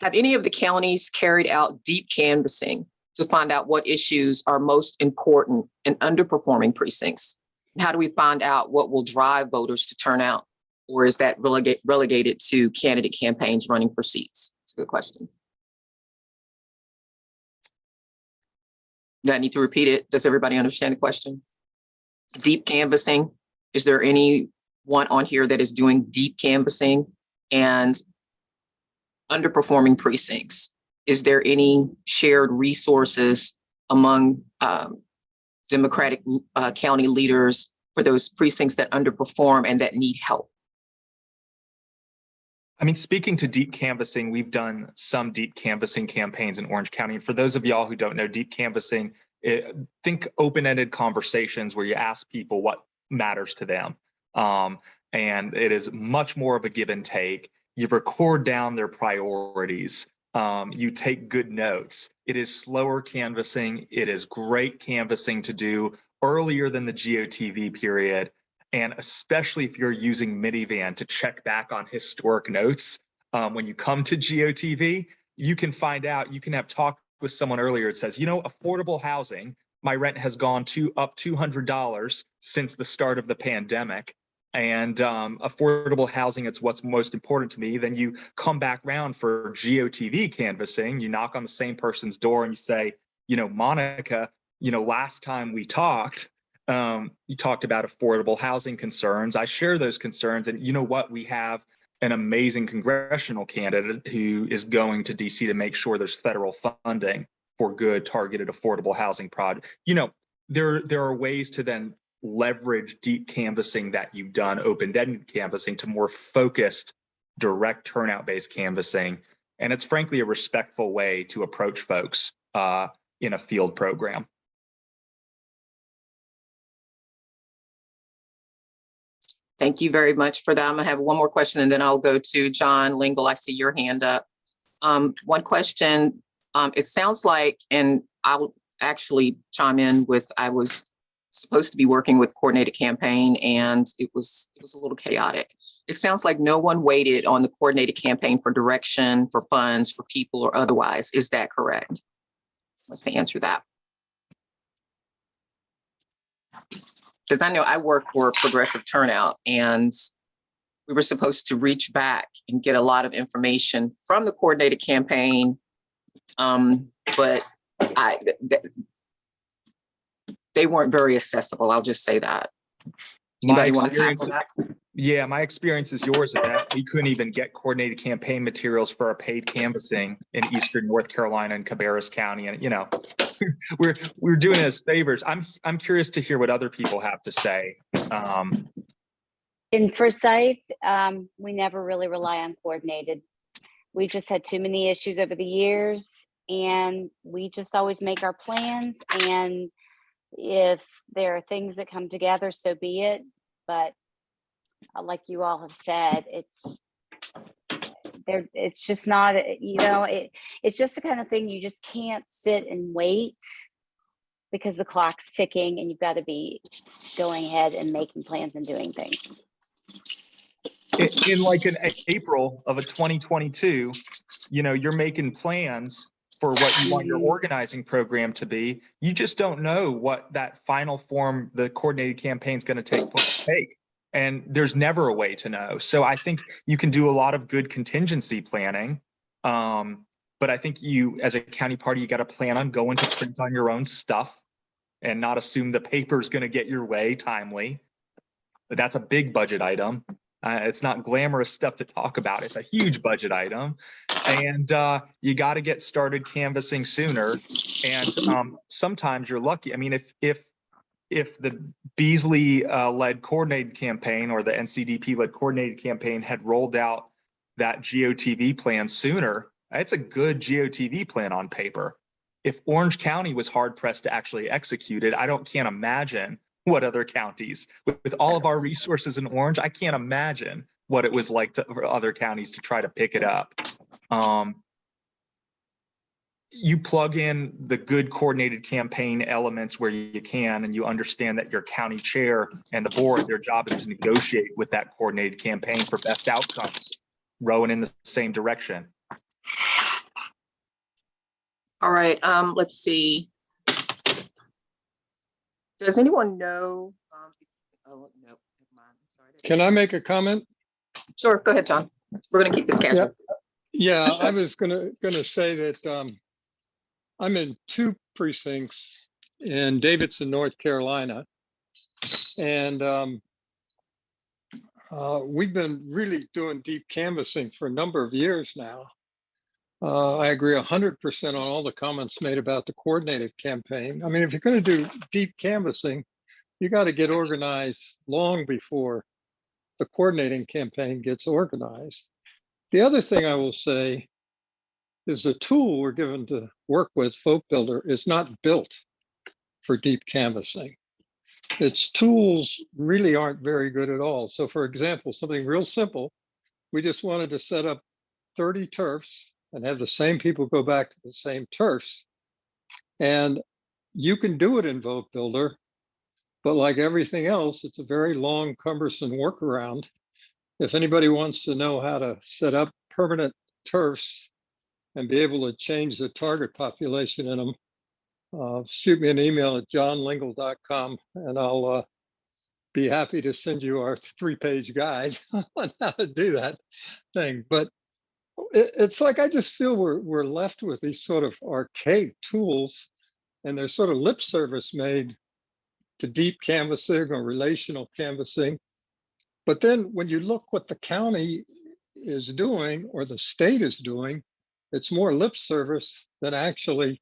Have any of the counties carried out deep canvassing to find out what issues are most important in underperforming precincts? And how do we find out what will drive voters to turn out? Or is that relegated to candidate campaigns running for seats? It's a good question. Do I need to repeat it? Does everybody understand the question? Deep canvassing. Is there anyone on here that is doing deep canvassing and underperforming precincts? Is there any shared resources among Democratic county leaders for those precincts that underperform and that need help? I mean, speaking to deep canvassing, we've done some deep canvassing campaigns in Orange County. And for those of y'all who don't know, deep canvassing, think open-ended conversations where you ask people what matters to them. And it is much more of a give and take. You record down their priorities. You take good notes. It is slower canvassing. It is great canvassing to do earlier than the GOTV period. And especially if you're using Minivan to check back on historic notes, when you come to GOTV, you can find out, you can have talked with someone earlier. It says, you know, affordable housing, my rent has gone up $200 since the start of the pandemic. And affordable housing, it's what's most important to me. Then you come back around for GOTV canvassing, you knock on the same person's door and you say, you know, Monica, you know, last time we talked, you talked about affordable housing concerns. I share those concerns. And you know what? We have an amazing congressional candidate who is going to DC to make sure there's federal funding for good targeted affordable housing projects. You know, there are ways to then leverage deep canvassing that you've done, open-ended canvassing, to more focused, direct turnout-based canvassing. And it's frankly a respectful way to approach folks in a field program. Thank you very much for that. I'm gonna have one more question and then I'll go to John Lingle. I see your hand up. One question, it sounds like, and I'll actually chime in with, I was supposed to be working with coordinated campaign and it was a little chaotic. It sounds like no one waited on the coordinated campaign for direction, for funds, for people or otherwise. Is that correct? What's the answer to that? Because I know I work for Progressive Turnout and we were supposed to reach back and get a lot of information from the coordinated campaign. But they weren't very accessible. I'll just say that. Anybody want to tackle that? Yeah, my experience is yours of that. We couldn't even get coordinated campaign materials for our paid canvassing in Eastern North Carolina and Cabarrus County. And, you know, we're doing it as favors. I'm curious to hear what other people have to say. In Forsyth, we never really rely on coordinated. We've just had too many issues over the years and we just always make our plans. And if there are things that come together, so be it. But like you all have said, it's just not, you know, it's just the kind of thing you just can't sit and wait because the clock's ticking and you've got to be going ahead and making plans and doing things. In like an April of a 2022, you know, you're making plans for what you want your organizing program to be. You just don't know what that final form the coordinated campaign is going to take. And there's never a way to know. So I think you can do a lot of good contingency planning. But I think you, as a county party, you got to plan on going to print on your own stuff and not assume the paper is going to get your way timely. But that's a big budget item. It's not glamorous stuff to talk about. It's a huge budget item. And you got to get started canvassing sooner. And sometimes you're lucky. I mean, if the Beasley led coordinated campaign or the NCDP led coordinated campaign had rolled out that GOTV plan sooner, it's a good GOTV plan on paper. If Orange County was hard pressed to actually execute it, can't imagine what other counties, with all of our resources in Orange, I can't imagine what it was like for other counties to try to pick it up. You plug in the good coordinated campaign elements where you can, and you understand that your county chair and the board, their job is to negotiate with that coordinated campaign for best outcomes, rowing in the same direction. All right, let's see. Does anyone know? Oh, no, never mind. Sorry. Can I make a comment? Sure, go ahead, John. We're going to keep this casual. Yeah, I was gonna say that I'm in 2 precincts in Davidson, North Carolina, and we've been really doing deep canvassing for a number of years now. I agree 100% on all the comments made about the coordinated campaign. I mean, if you're going to do deep canvassing, you got to get organized long before the coordinating campaign gets organized. The other thing I will say is the tool we're given to work with, Folk Builder, is not built for deep canvassing. Its tools really aren't very good at all. So for example, something real simple, we just wanted to set up 30 turfs and have the same people go back to the same turfs. And you can do it in Vote Builder, but like everything else, it's a very long, cumbersome workaround. If anybody wants to know how to set up permanent turfs and be able to change the target population in them, shoot me an email at johnlingle.com and I'll be happy to send you our 3-page guide on how to do that thing. But it's like, I just feel we're left with these sort of archaic tools, and there's sort of lip service made to deep canvassing or relational canvassing. But then when you look what the county is doing or the state is doing, it's more lip service than actually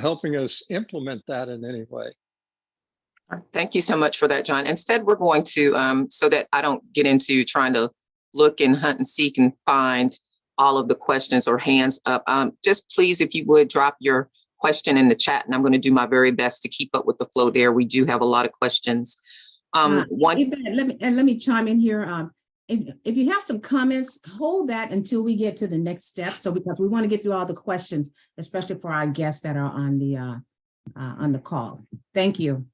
helping us implement that in any way. Thank you so much for that, John. Instead, we're going to, so that I don't get into trying to look and hunt and seek and find all of the questions or hands up, just please, if you would, drop your question in the chat, and I'm going to do my very best to keep up with the flow there. We do have a lot of questions. Yvette, let me chime in here. If you have some comments, hold that until we get to the next step. So because we want to get through all the questions, especially for our guests that are on the call. Thank you.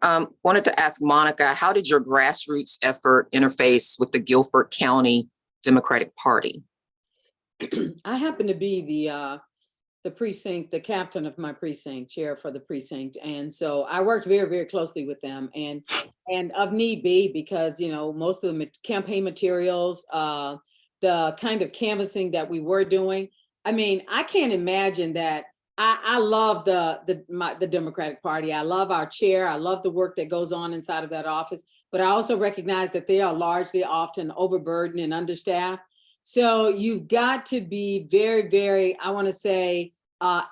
Wanted to ask Monica, how did your grassroots effort interface with the Guilford County Democratic Party? I happen to be the precinct, the captain of my precinct, chair for the precinct. And so I worked very, very closely with them, and of need be, because, you know, most of the campaign materials, the kind of canvassing that we were doing. I mean, I can't imagine that. I love the Democratic Party. I love our chair. I love the work that goes on inside of that office, but I also recognize that they are largely often overburdened and understaffed. So you've got to be very, very, I want to say,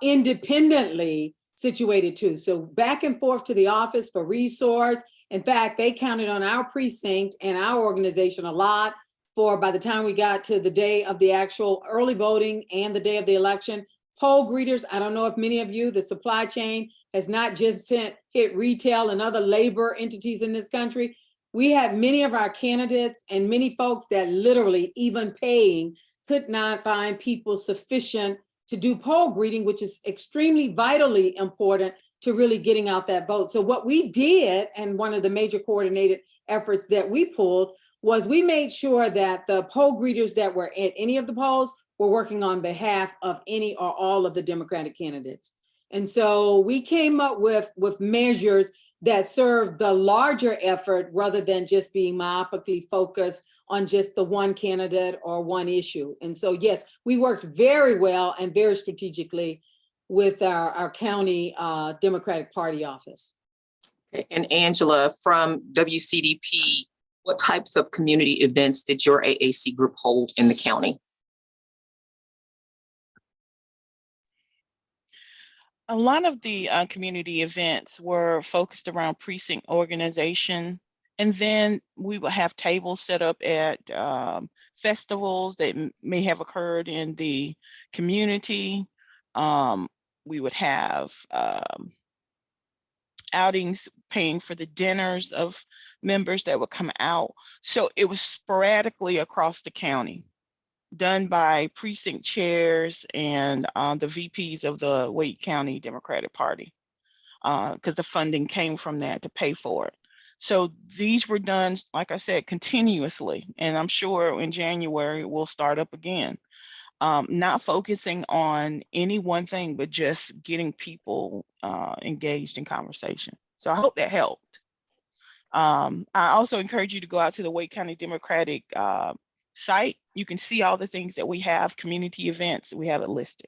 independently situated too. So back and forth to the office for resource. In fact, they counted on our precinct and our organization a lot for, by the time we got to the day of the actual early voting and the day of the election, poll greeters. I don't know if many of you, the supply chain has not just hit retail and other labor entities in this country. We had many of our candidates and many folks that literally, even paying, could not find people sufficient to do poll greeting, which is extremely vitally important to really getting out that vote. So what we did, and one of the major coordinated efforts that we pulled, was we made sure that the poll greeters that were at any of the polls were working on behalf of any or all of the Democratic candidates. And so we came up with measures that serve the larger effort rather than just being myopically focused on just the one candidate or one issue. And so, yes, we worked very well and very strategically with our county Democratic Party office. Okay. And Angela, from WCDP, what types of community events did your AAC group hold in the county? A lot of the community events were focused around precinct organization. And then we would have tables set up at festivals that may have occurred in the community. We would have outings paying for the dinners of members that would come out. So it was sporadically across the county, done by precinct chairs and the VPs of the Wake County Democratic Party, because the funding came from that to pay for it. So these were done, like I said, continuously. And I'm sure in January we'll start up again, not focusing on any one thing, but just getting people engaged in conversation. So I hope that helped. I also encourage you to go out to the Wake County Democratic site. You can see all the things that we have, community events, we have it listed.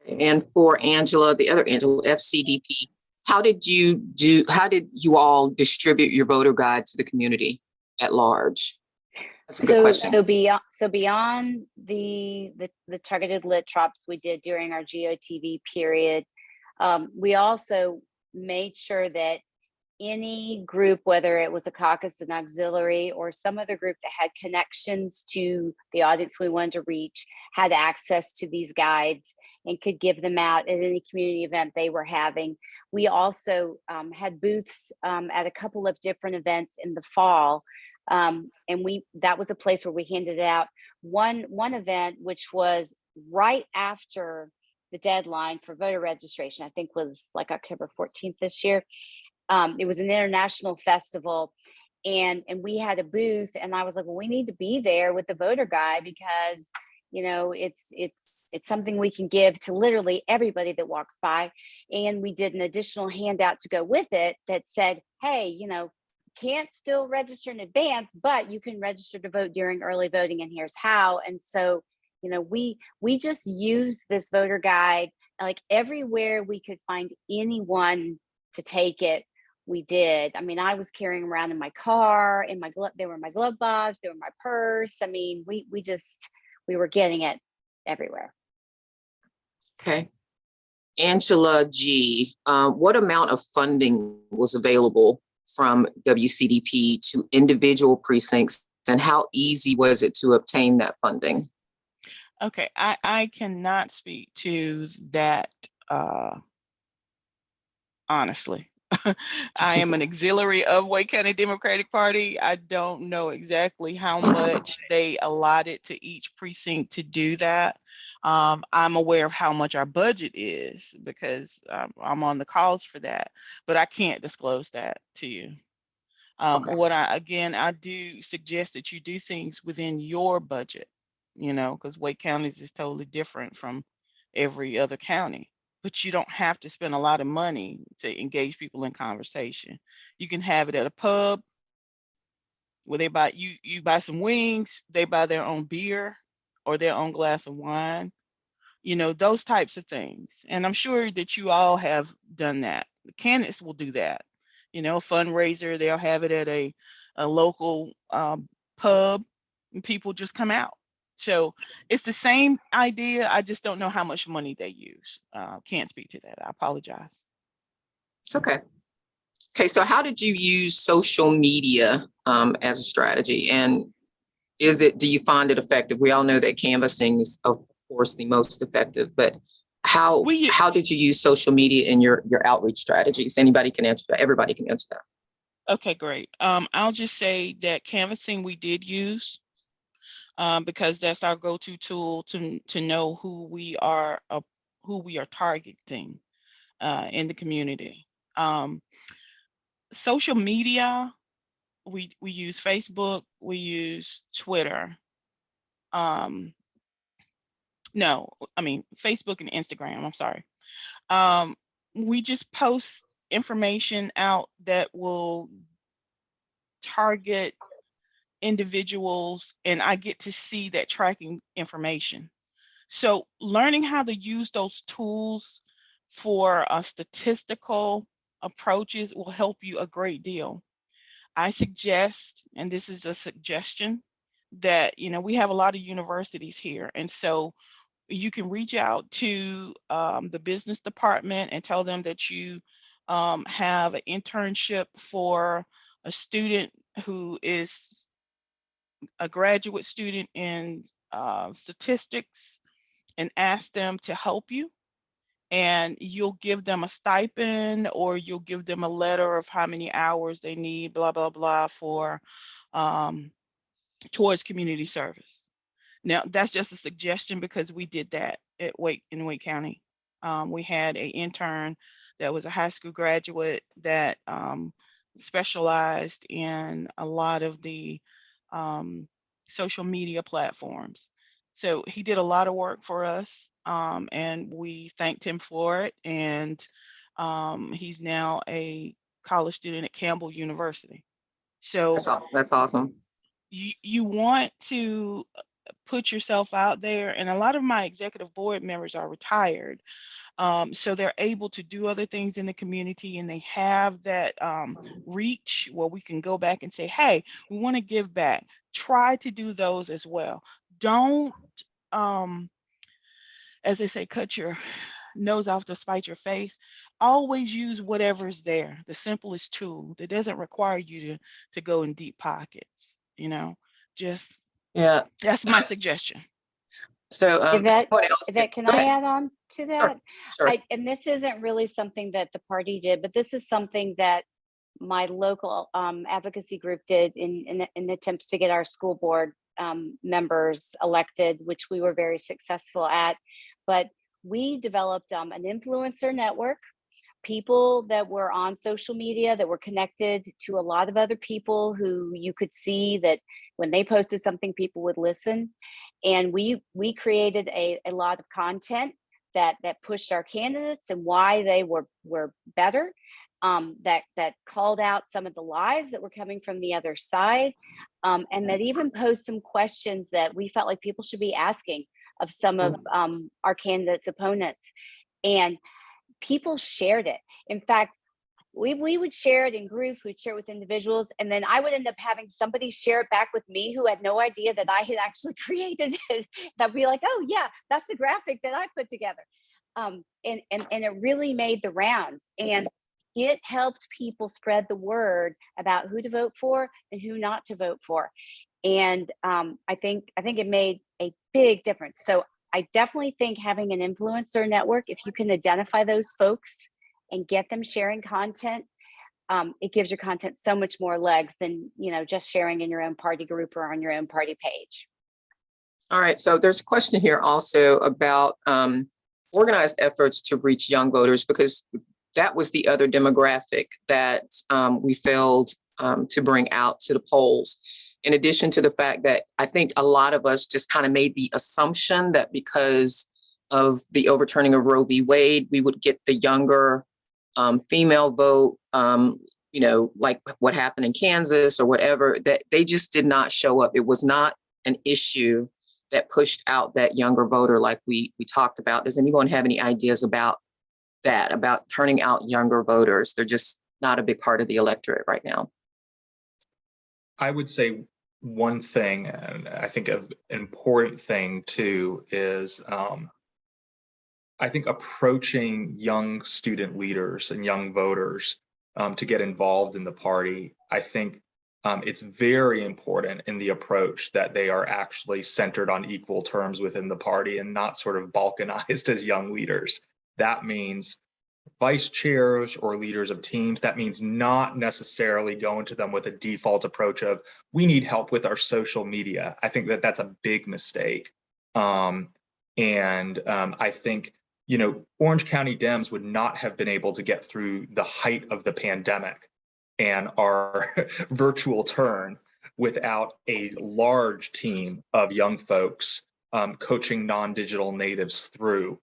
And for Angela, the other Angela, FCDP, how did you all distribute your voter guide to the community at large? That's a good question. So beyond the targeted lit drops we did during our GOTV period, we also made sure that any group, whether it was a caucus, an auxiliary, or some other group that had connections to the audience we wanted to reach, had access to these guides and could give them out at any community event they were having. We also had booths at a couple of different events in the fall. And that was a place where we handed out one event, which was right after the deadline for voter registration, I think was like October 14th this year. It was an international festival, and we had a booth, and I was like, well, we need to be there with the voter guide because, you know, it's something we can give to literally everybody that walks by. And we did an additional handout to go with it that said, hey, you know, can't still register in advance, but you can register to vote during early voting, and here's how. And so, you know, we just used this voter guide, like everywhere we could find anyone to take it, we did. I mean, I was carrying around in my car, in my glove, they were in my glove box, they were in my purse. I mean, we were getting it everywhere. Okay. Angela G, what amount of funding was available from WCDP to individual precincts, and how easy was it to obtain that funding? Okay, I cannot speak to that honestly. I am an auxiliary of Wake County Democratic Party. I don't know exactly how much they allotted to each precinct to do that. I'm aware of how much our budget is because I'm on the calls for that, but I can't disclose that to you. Okay. What I do suggest that you do things within your budget, you know, because Wake County's is totally different from every other county. But you don't have to spend a lot of money to engage people in conversation. You can have it at a pub where they buy you buy some wings, they buy their own beer or their own glass of wine, you know, those types of things. And I'm sure that you all have done that. The candidates will do that. You know, fundraiser, they'll have it at a local pub and people just come out. So it's the same idea. I just don't know how much money they use. Can't speak to that. I apologize. Okay. Okay, so how did you use social media as a strategy? And do you find it effective? We all know that canvassing is, of course, the most effective, but how did you use social media in your outreach strategies? Anybody can answer that. Everybody can answer that. Okay, great. I'll just say that canvassing we did use because that's our go-to tool to know who we are targeting in the community. Social media, we use Facebook, we use Twitter. No, I mean Facebook and Instagram. I'm sorry. We just post information out that will target individuals, and I get to see that tracking information. So learning how to use those tools for statistical approaches will help you a great deal. I suggest, and this is a suggestion, that, you know, we have a lot of universities here, and so you can reach out to the business department and tell them that you have an internship for a student who is a graduate student in statistics, and ask them to help you. And you'll give them a stipend, or you'll give them a letter of how many hours they need, blah, blah, blah, for towards community service. Now, that's just a suggestion because we did that in Wake County. We had an intern that was a high school graduate that specialized in a lot of the social media platforms. So he did a lot of work for us, and we thanked him for it. And he's now a college student at Campbell University. So That's awesome. You want to put yourself out there, and a lot of my executive board members are retired. So they're able to do other things in the community, and they have that reach where we can go back and say, hey, we want to give back. Try to do those as well. Don't, as they say, cut your nose off to spite your face. Always use whatever's there, the simplest tool that doesn't require you to go in deep pockets, just, Yeah. that's my suggestion. So Yvette, someone else. Yvette, can Go I ahead. add on to that? Sure. And this isn't really something that the party did, but this is something that my local advocacy group did in attempts to get our school board members elected, which we were very successful at. But we developed an influencer network, people that were on social media that were connected to a lot of other people who you could see that when they posted something, people would listen. And we created a lot of content that pushed our candidates and why they were better, that called out some of the lies that were coming from the other side, and that even posed some questions that we felt like people should be asking of some of our candidates' opponents. And people shared it. In fact, we would share it in groups, we'd share it with individuals, and then I would end up having somebody share it back with me who had no idea that I had actually created it. That'd be like, oh yeah, that's the graphic that I put together. And it really made the rounds, and it helped people spread the word about who to vote for and who not to vote for. And I think it made a big difference. So I definitely think having an influencer network, if you can identify those folks and get them sharing content, it gives your content so much more legs than just sharing in your own party group or on your own party page. All right, so there's a question here also about organized efforts to reach young voters, because that was the other demographic that we failed to bring out to the polls. In addition to the fact that I think a lot of us just kind of made the assumption that because of the overturning of Roe v. Wade, we would get the younger female vote, like what happened in Kansas or whatever, that they just did not show up. It was not an issue that pushed out that younger voter like we talked about. Does anyone have any ideas about that, about turning out younger voters? They're just not a big part of the electorate right now. I would say one thing, and I think an important thing too, is I think approaching young student leaders and young voters to get involved in the party. I think it's very important in the approach that they are actually centered on equal terms within the party and not sort of balkanized as young leaders. That means vice chairs or leaders of teams. That means not necessarily going to them with a default approach of, we need help with our social media. I think that that's a big mistake. I think, Orange County Dems would not have been able to get through the height of the pandemic and our virtual turn without a large team of young folks coaching non-digital natives through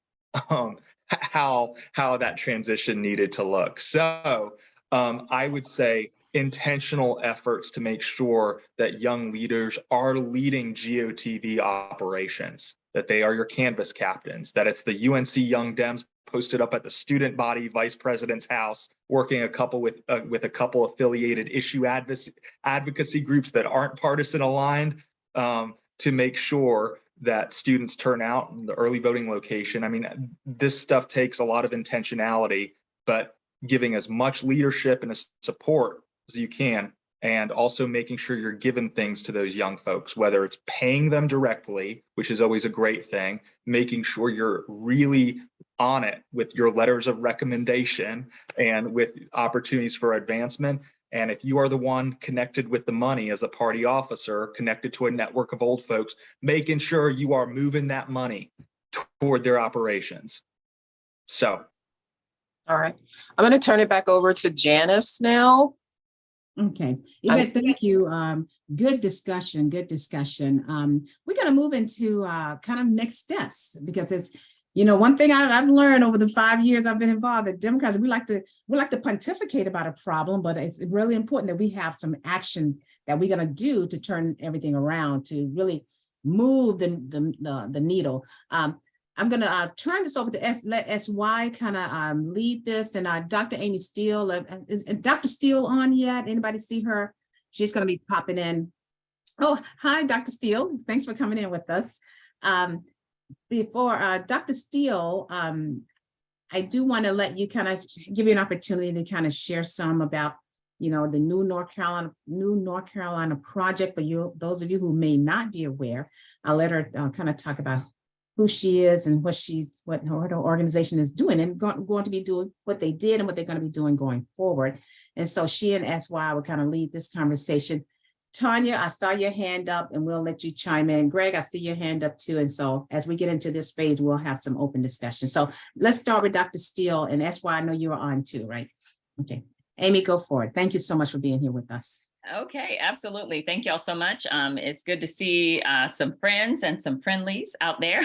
how that transition needed to look. So I would say intentional efforts to make sure that young leaders are leading GOTV operations, that they are your canvas captains, that it's the UNC Young Dems posted up at the student body vice president's house, working with a couple affiliated issue advocacy groups that aren't partisan aligned to make sure that students turn out in the early voting location. I mean, this stuff takes a lot of intentionality, but giving as much leadership and support as you can, and also making sure you're giving things to those young folks, whether it's paying them directly, which is always a great thing, making sure you're really on it with your letters of recommendation and with opportunities for advancement. And if you are the one connected with the money as a party officer, connected to a network of old folks, making sure you are moving that money toward their operations. So. All right, I'm going to turn it back over to Janice now. Okay, Yvette, thank you. Good discussion, good discussion. We're gonna move into kind of next steps, because it's, one thing I've learned over the 5 years I've been involved at Democrats, we like to pontificate about a problem, but it's really important that we have some action that we're gonna do to turn everything around, to really move the needle. I'm gonna turn this over to let SY kind of lead this, and Dr. Amy Steele. Is Dr. Steele on yet? Anybody see her? She's gonna be popping in. Oh, hi, Dr. Steele. Thanks for coming in with us. Before Dr. Steele, I do want to let you kind of give you an opportunity to kind of share some about, you know, the new North Carolina project for you. Those of you who may not be aware, I'll let her kind of talk about who she is and what her organization is doing and going to be doing, what they did and what they're going to be doing going forward. And so she and SY will kind of lead this conversation. Tanya, I saw your hand up and we'll let you chime in. Greg, I see your hand up too. And so as we get into this phase, we'll have some open discussion. So let's start with Dr. Steele, and SY, I know you are on too, right? Okay, Amy, go for it. Thank you so much for being here with us. Okay, absolutely. Thank you all so much. It's good to see some friends and some friendlies out there.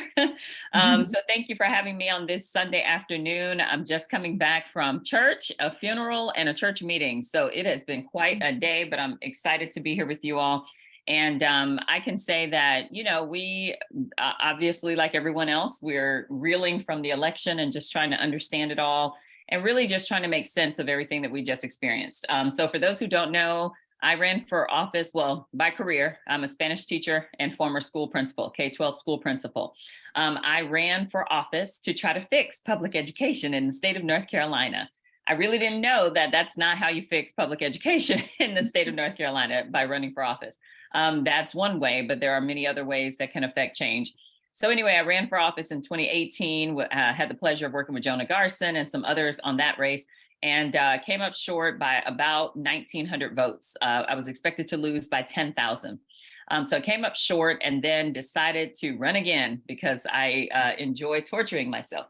So thank you for having me on this Sunday afternoon. I'm just coming back from church, a funeral, and a church meeting. So it has been quite a day, but I'm excited to be here with you all. And I can say that, you know, we obviously, like everyone else, we're reeling from the election and just trying to understand it all and really just trying to make sense of everything that we just experienced. So for those who don't know, I ran for office, well, by career, I'm a Spanish teacher and former school principal, K-12 school principal. I ran for office to try to fix public education in the state of North Carolina. I really didn't know that that's not how you fix public education in the state of North Carolina, by running for office. That's one way, but there are many other ways that can affect change. So anyway, I ran for office in 2018, had the pleasure of working with Jonah Garson and some others on that race, and came up short by about 1,900 votes. I was expected to lose by 10,000. So I came up short and then decided to run again because I enjoy torturing myself.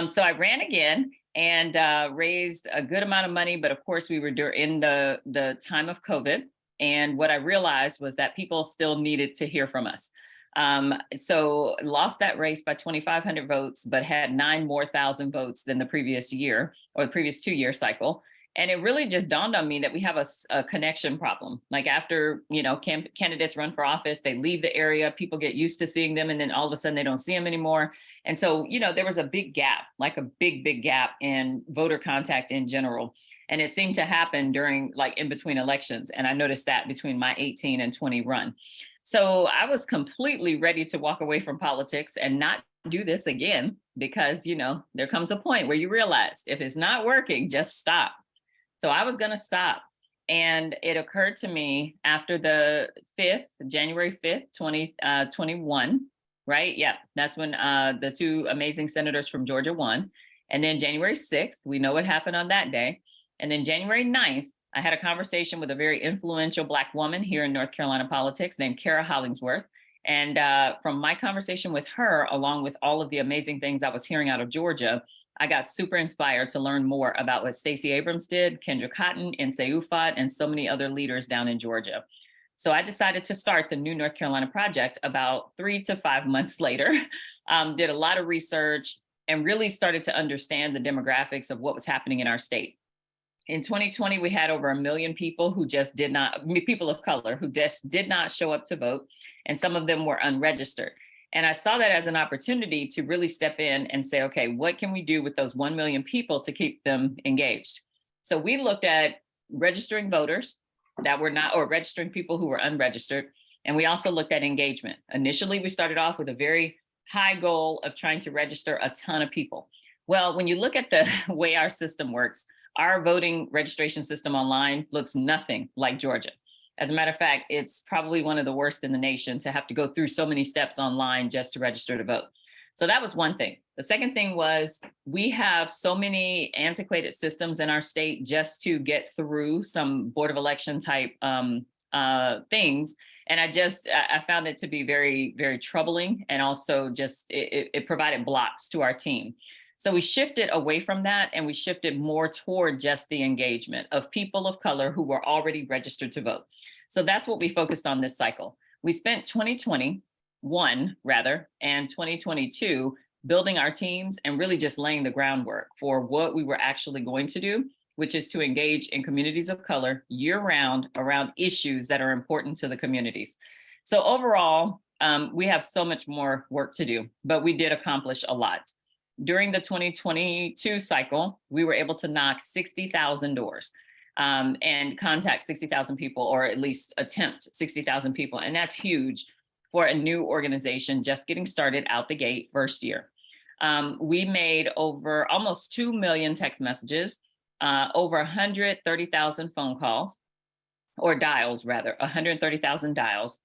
So I ran again and raised a good amount of money, but of course we were in the time of COVID. And what I realized was that people still needed to hear from us. So lost that race by 2,500 votes, but had 9,000 more votes than the previous year or the previous 2-year cycle. And it really just dawned on me that we have a connection problem. Like after, you know, candidates run for office, they leave the area, people get used to seeing them, and then all of a sudden they don't see them anymore. And so, you know, there was a big gap, like a big gap in voter contact in general. And it seemed to happen during, like, in between elections. And I noticed that between my 18 and 20 run. So I was completely ready to walk away from politics and not do this again, because, you know, there comes a point where you realize if it's not working, just stop. So I was going to stop. And it occurred to me after the January 5th, 2021, right? Yeah, that's when the two amazing senators from Georgia won. And then January 6th, we know what happened on that day. And then January 9th, I had a conversation with a very influential Black woman here in North Carolina politics named Kara Hollingsworth. And from my conversation with her, along with all of the amazing things I was hearing out of Georgia, I got super inspired to learn more about what Stacey Abrams did, Kendra Cotton, Nsé Ufot, and so many other leaders down in Georgia. So I decided to start the New North Carolina Project about 3 to 5 months later, did a lot of research and really started to understand the demographics of what was happening in our state. In 2020, we had over 1 million people who just people of color who just did not show up to vote, and some of them were unregistered. And I saw that as an opportunity to really step in and say, okay, what can we do with those 1 million people to keep them engaged? So we looked at registering voters that were not, or registering people who were unregistered. And we also looked at engagement. Initially, we started off with a very high goal of trying to register a ton of people. Well, when you look at the way our system works, our voting registration system online looks nothing like Georgia. As a matter of fact, it's probably one of the worst in the nation to have to go through so many steps online just to register to vote. So that was one thing. The second thing was we have so many antiquated systems in our state just to get through some Board of Election type things. And I found it to be very, very troubling. And also just it provided blocks to our team. So we shifted away from that and we shifted more toward just the engagement of people of color who were already registered to vote. So that's what we focused on this cycle. We spent 2021 and 2022 building our teams and really just laying the groundwork for what we were actually going to do, which is to engage in communities of color year round around issues that are important to the communities. So overall, we have so much more work to do, but we did accomplish a lot. During the 2022 cycle, we were able to knock 60,000 doors and contact 60,000 people, or at least attempt 60,000 people. And that's huge for a new organization just getting started out the gate first year. We made over almost 2 million text messages, over 130,000 phone calls, or dials rather, 130,000 dials,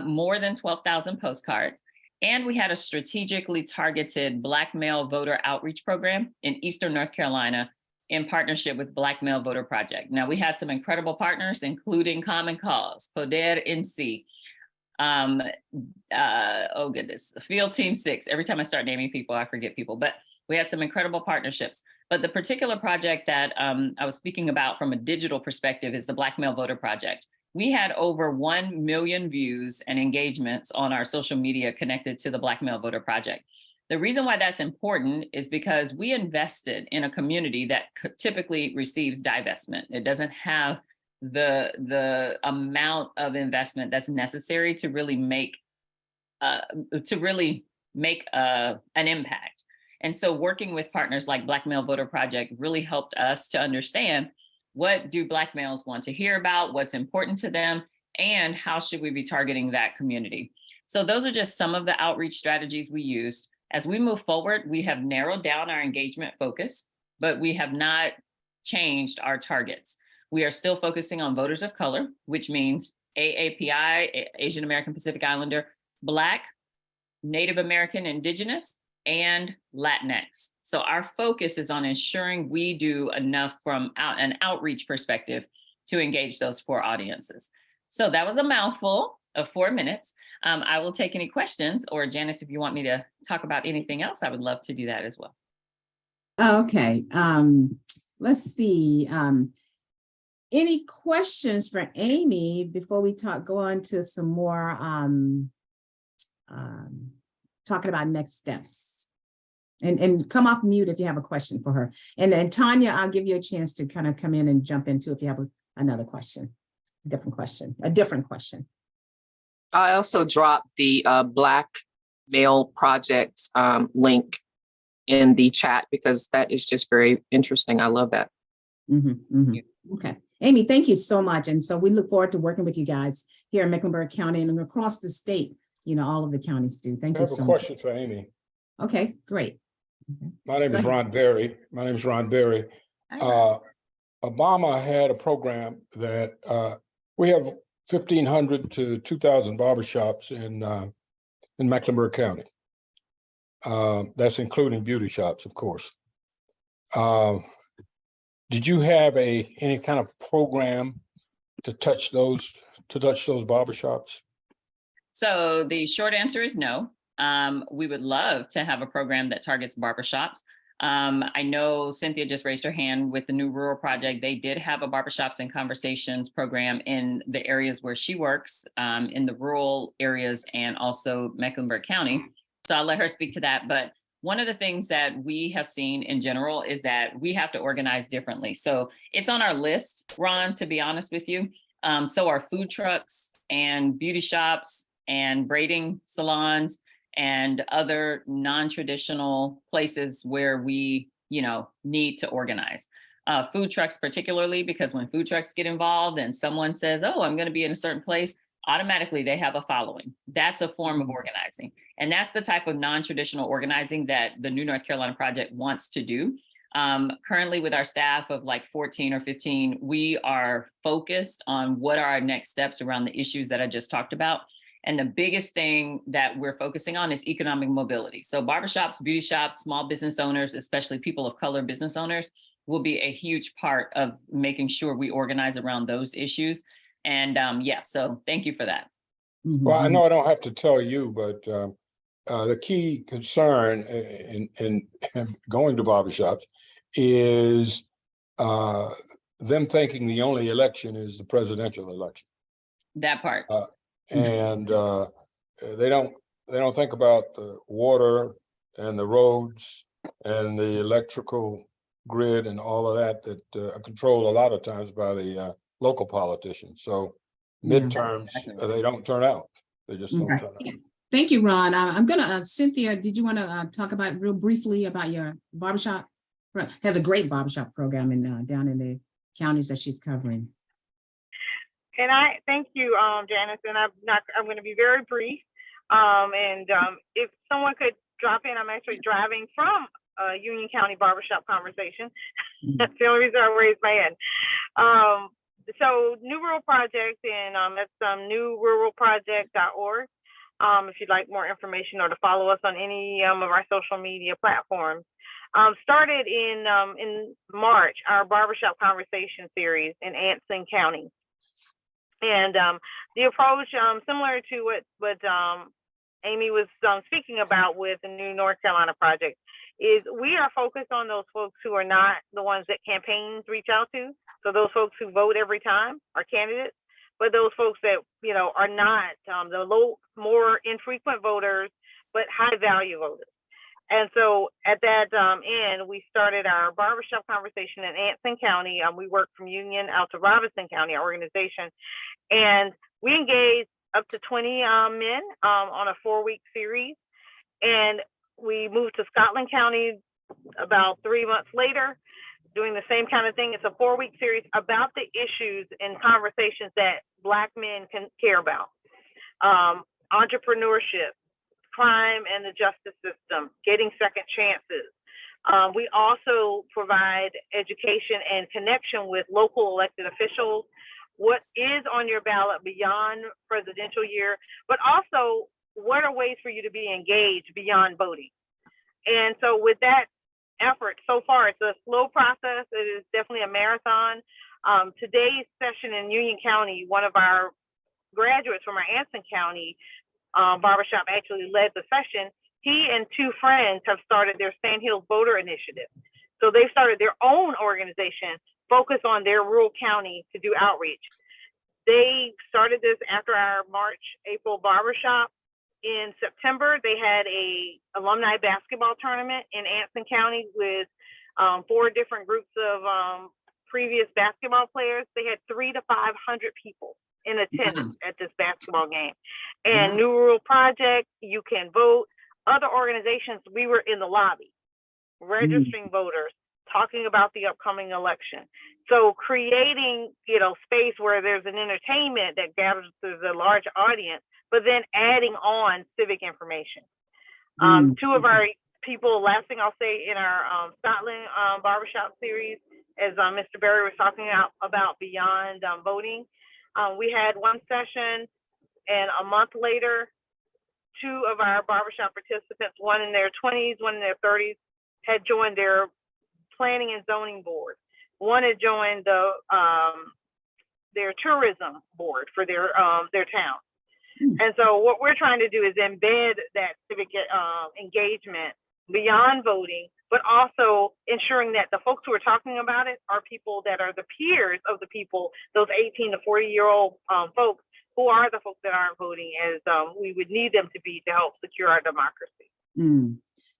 more than 12,000 postcards. And we had a strategically targeted Black male voter outreach program in Eastern North Carolina in partnership with Black Male Voter Project. Now, we had some incredible partners, including Common Cause, Poder NC, oh goodness, Field Team 6. Every time I start naming people, I forget people, but we had some incredible partnerships. But the particular project that I was speaking about from a digital perspective is the Black Male Voter Project. We had over 1 million views and engagements on our social media connected to the Black Male Voter Project. The reason why that's important is because we invested in a community that typically receives divestment. It doesn't have the amount of investment that's necessary to really make an impact. And so working with partners like Black Male Voter Project really helped us to understand, what do Black males want to hear about, what's important to them, and how should we be targeting that community? So those are just some of the outreach strategies we used. As we move forward, we have narrowed down our engagement focus, but we have not changed our targets. We are still focusing on voters of color, which means AAPI, Asian American Pacific Islander, Black, Native American, Indigenous, and Latinx. So our focus is on ensuring we do enough from an outreach perspective to engage those 4 audiences. So that was a mouthful of 4 minutes. I will take any questions, or Janice, if you want me to talk about anything else, I would love to do that as well. Okay, let's see. Any questions for Amy before we go on to some more talking about next steps? And come off mute if you have a question for her. And then Tanya, I'll give you a chance to kind of come in and jump into if you have another question, a different question. I also dropped the Black Male Project link in the chat because that is just very interesting. I love that. Okay. Amy, thank you so much. And so we look forward to working with you guys here in Mecklenburg County and across the state. You know, all of the counties do. Thank you so much. I have a question for Amy. Okay, great. My name is Ron Berry. Obama had a program that we have 1,500 to 2,000 barbershops in Mecklenburg County. That's including beauty shops, of course. Did you have any kind of program to touch those barbershops? So the short answer is no. We would love to have a program that targets barbershops. I know Cynthia just raised her hand with the New Rural Project. They did have a Barbershops and Conversations program in the areas where she works, in the rural areas and also Mecklenburg County. So I'll let her speak to that. But one of the things that we have seen in general is that we have to organize differently. So it's on our list, Ron, to be honest with you. So are food trucks and beauty shops and braiding salons and other non-traditional places where we, need to organize. Food trucks particularly, because when food trucks get involved and someone says, oh, I'm going to be in a certain place, automatically they have a following. That's a form of organizing. And that's the type of non-traditional organizing that the New North Carolina Project wants to do. Currently with our staff of like 14 or 15, we are focused on what are our next steps around the issues that I just talked about. And the biggest thing that we're focusing on is economic mobility. So barbershops, beauty shops, small business owners, especially people of color business owners, will be a huge part of making sure we organize around those issues. And so thank you for that. Well, I know I don't have to tell you, but the key concern in going to barbershops is them thinking the only election is the presidential election. That part. And they don't think about the water and the roads and the electrical grid and all of that are controlled a lot of times by the local politicians. So midterms, they don't turn out. They just don't Okay. turn out. Thank you, Ron. I'm gonna, Cynthia, did you want to talk about real briefly about your barbershop? Has a great barbershop program in down in the counties that she's covering. And I thank you, Janice, and I'm going to be very brief. If someone could drop in, I'm actually driving from Union County Barbershop Conversation. That's the only reason I raised my hand. So New Rural Project, and that's newruralproject.org. If you'd like more information or to follow us on any of our social media platforms. Started in March, our Barbershop Conversation series in Anson County. And the approach, similar to what Amy was speaking about with the new North Carolina project, is we are focused on those folks who are not the ones that campaigns reach out to. So those folks who vote every time are candidates, but those folks that, are not the more infrequent voters, but high value voters. And so at that end, we started our barbershop conversation in Anson County. We work from Union out to Robinson County, our organization. And we engaged up to 20 men on a 4-week series. And we moved to Scotland County about 3 months later, doing the same kind of thing. It's a 4-week series about the issues and conversations that Black men can care about. Entrepreneurship, crime and the justice system, getting second chances. We also provide education and connection with local elected officials, what is on your ballot beyond presidential year, but also what are ways for you to be engaged beyond voting. And so with that effort so far, it's a slow process. It is definitely a marathon. Today's session in Union County, one of our graduates from our Anson County barbershop actually led the session. He and 2 friends have started their Sandhills Voter Initiative. So they've started their own organization focused on their rural county to do outreach. They started this after our March, April barbershop. In September, they had a alumni basketball tournament in Anson County with 4 different groups of previous basketball players. They had 300 to 500 people in attendance at this basketball game. And New Rural Project, You Can Vote, other organizations, we were in the lobby, registering voters, talking about the upcoming election. So creating, space where there's an entertainment that gathers a large audience, but then adding on civic information. 2 of our people, last thing I'll say, in our Scotland barbershop series, as Mr. Berry was talking about beyond voting, we had one session, and a month later, 2 of our barbershop participants, one in their 20s, one in their 30s, had joined their planning and zoning board. One had joined their tourism board for their town. And so what we're trying to do is embed that civic engagement beyond voting, but also ensuring that the folks who are talking about it are people that are the peers of the people, those 18 to 40-year-old folks who are the folks that aren't voting, as we would need them to be to help secure our democracy.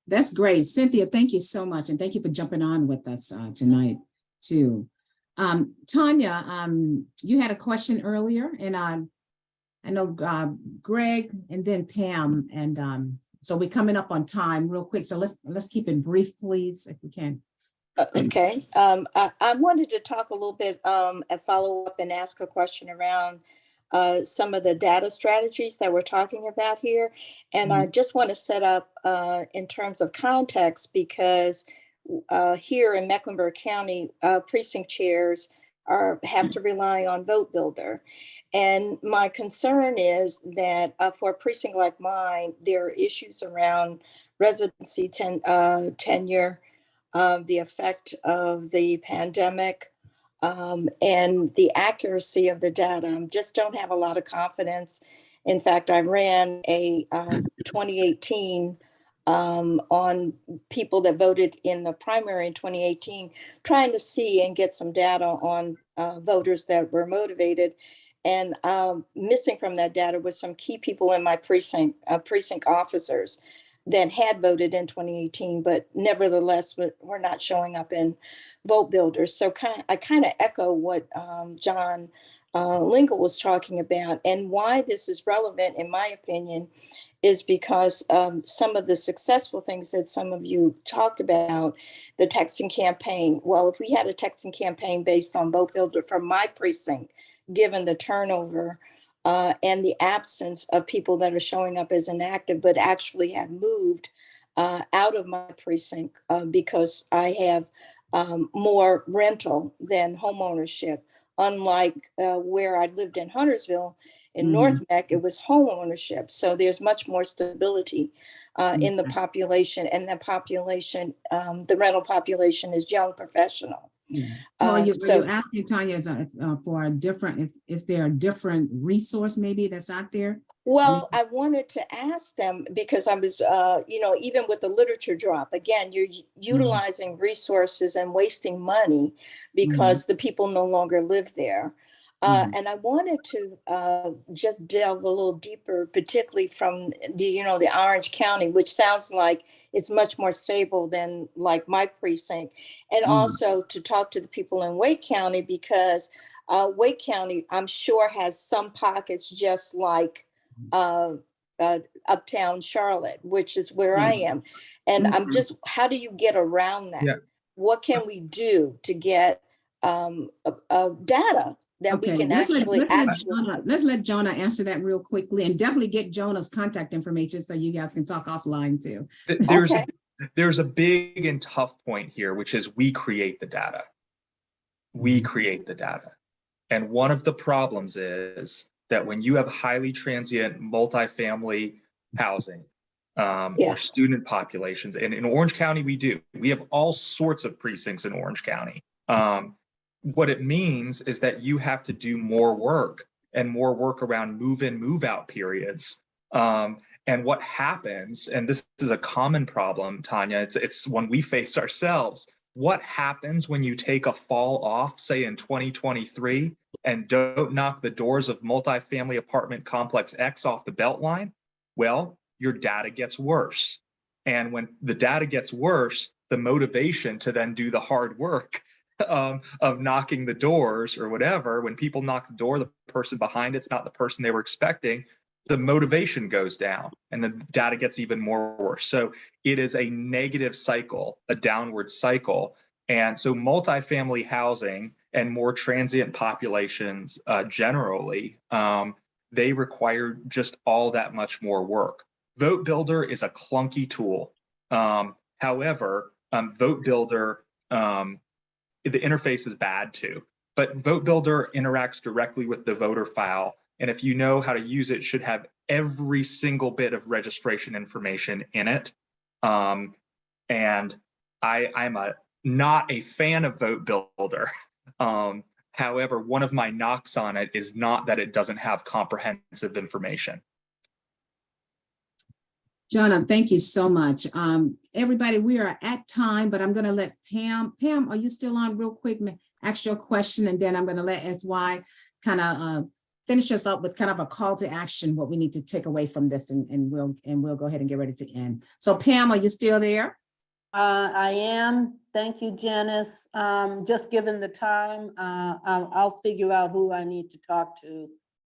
That's great. Cynthia, thank you so much. And thank you for jumping on with us tonight too. Tanya, you had a question earlier, and I know Greg and then Pam, and so we're coming up on time real quick. So let's keep it brief, please, if we can. Okay. I wanted to talk a little bit and follow up and ask a question around some of the data strategies that we're talking about here. And I just want to set up in terms of context, because here in Mecklenburg County, precinct chairs have to rely on Vote Builder. And my concern is that for a precinct like mine, there are issues around residency tenure, the effect of the pandemic, and the accuracy of the data. I just don't have a lot of confidence. In fact, I ran a 2018 on people that voted in the primary in 2018, trying to see and get some data on voters that were motivated. And missing from that data was some key people in my precinct officers that had voted in 2018, but nevertheless were not showing up in vote builders. So I kind of echo what John Lingle was talking about, and why this is relevant, in my opinion, is because some of the successful things that some of you talked about, the texting campaign. Well, if we had a texting campaign based on vote builder from my precinct, given the turnover and the absence of people that are showing up as inactive, but actually have moved out of my precinct because I have more rental than homeownership. Unlike where I lived in Huntersville, in North Meck, it was home ownership. So there's much more stability in the population, and the population, the rental population is young professional. So are you asking, Tanya, for a different, if there are different resource maybe that's out there? Well, I wanted to ask them because I was, even with the literature drop, again, you're utilizing resources and wasting money because the people no longer live there. And I wanted to just delve a little deeper, particularly from the Orange County, which sounds like it's much more stable than like my precinct. And also to talk to the people in Wake County, because Wake County, I'm sure, has some pockets just like uptown Charlotte, which is where I am. And I'm just, how do you get around that? Yeah. What can we do to get data that we can let's actually let Jonah answer that real quickly, and definitely get Jonah's contact information so you guys can talk offline too. There's a big and tough point here, which is we create the data. We create the data. And one of the problems is that when you have highly transient multifamily housing or student populations, and in Orange County we have all sorts of precincts in Orange County. What it means is that you have to do more work around move-in, move-out periods. And what happens, and this is a common problem, Tanya, it's one we face ourselves. What happens when you take a fall off, say in 2023, and don't knock the doors of multifamily apartment complex X off the Beltline? Well, your data gets worse. And when the data gets worse, the motivation to then do the hard work of knocking the doors or whatever, when people knock the door, the person behind it's not the person they were expecting, the motivation goes down and the data gets even more worse. So it is a negative cycle, a downward cycle. And so multifamily housing and more transient populations generally, they require just all that much more work. Vote Builder is a clunky tool. However, Vote Builder, the interface is bad too, but Vote Builder interacts directly with the voter file. And if you know how to use it, should have every single bit of registration information in it. And I'm not a fan of Vote Builder. However, one of my knocks on it is not that it doesn't have comprehensive information. Jonah, thank you so much. Everybody, we are at time, but I'm going to let Pam. Pam, are you still on real quick? Ask your question, and then I'm going to let SY kind of finish us up with kind of a call to action, what we need to take away from this, and we'll go ahead and get ready to end. So Pam, are you still there? I am. Thank you, Janice. Just given the time, I'll figure out who I need to talk to,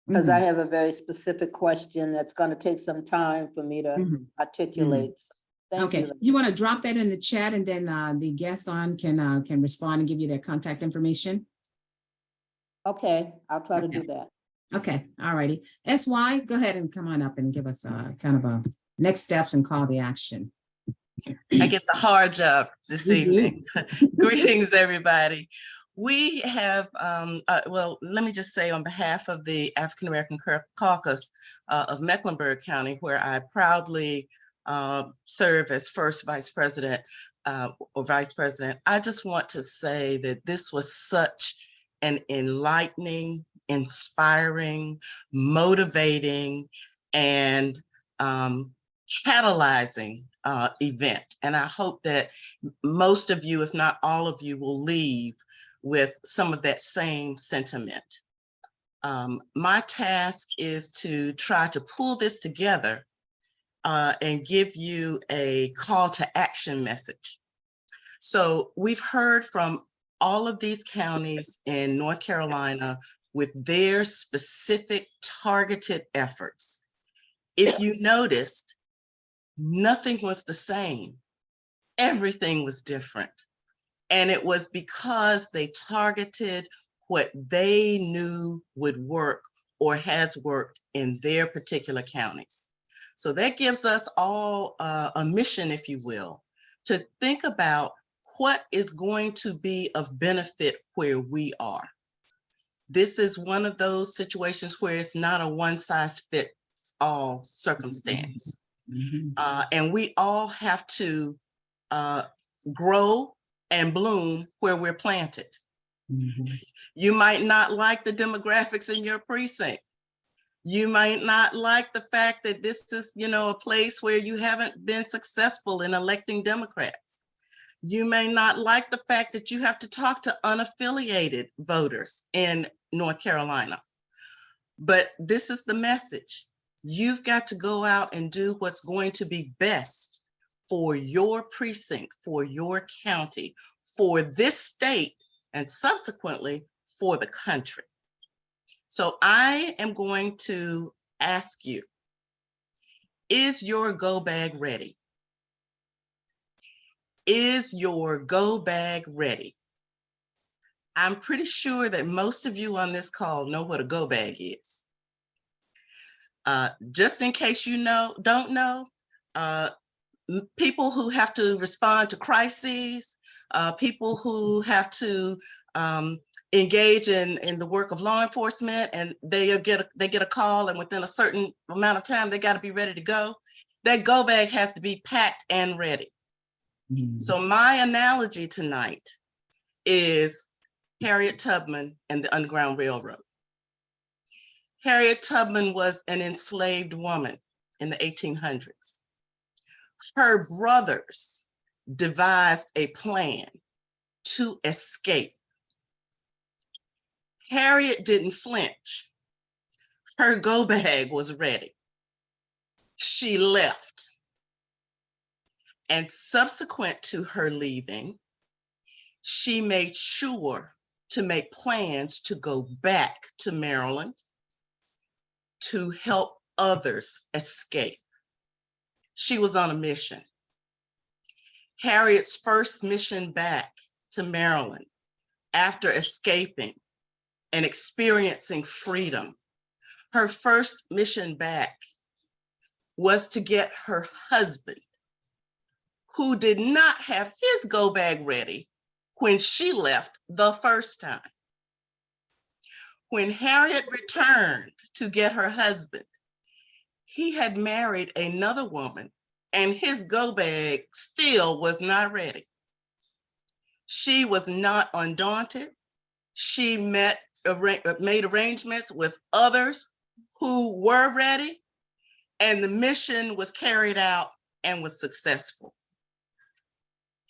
because I have a very specific question that's going to take some time for me to articulate. So thank you. You want to drop that in the chat, and then the guests on can respond and give you their contact information? Okay, I'll try to do that. Okay, all righty. SY, go ahead and come on up and give us kind of a next steps and call the action. I get the hard job this evening. Greetings, everybody. We have, well, let me just say on behalf of the African American Caucus of Mecklenburg County, where I proudly serve as first vice president or vice president, I just want to say that this was such an enlightening, inspiring, motivating, and catalyzing event. And I hope that most of you, if not all of you, will leave with some of that same sentiment. My task is to try to pull this together and give you a call to action message. So we've heard from all of these counties in North Carolina with their specific targeted efforts. If you noticed, nothing was the same. Everything was different. And it was because they targeted what they knew would work or has worked in their particular counties. So that gives us all a mission, if you will, to think about what is going to be of benefit where we are. This is one of those situations where it's not a one-size-fits-all circumstance. And we all have to grow and bloom where we're planted. You might not like the demographics in your precinct. You might not like the fact that this is, a place where you haven't been successful in electing Democrats. You may not like the fact that you have to talk to unaffiliated voters in North Carolina. But this is the message. You've got to go out and do what's going to be best for your precinct, for your county, for this state, and subsequently for the country. So I am going to ask you, is your go bag ready? Is your go bag ready? I'm pretty sure that most of you on this call know what a go bag is. Just in case you don't know, people who have to respond to crises, people who have to engage in the work of law enforcement, and they get a call, and within a certain amount of time, they got to be ready to go. That go bag has to be packed and ready. So my analogy tonight is Harriet Tubman and the Underground Railroad. Harriet Tubman was an enslaved woman in the 1800s. Her brothers devised a plan to escape. Harriet didn't flinch. Her go bag was ready. She left. And subsequent to her leaving, she made sure to make plans to go back to Maryland to help others escape. She was on a mission. Harriet's first mission back to Maryland after escaping and experiencing freedom, her first mission back was to get her husband, who did not have his go bag ready when she left the first time. When Harriet returned to get her husband, he had married another woman and his go bag still was not ready. She was not undaunted. She made arrangements with others who were ready, and the mission was carried out and was successful.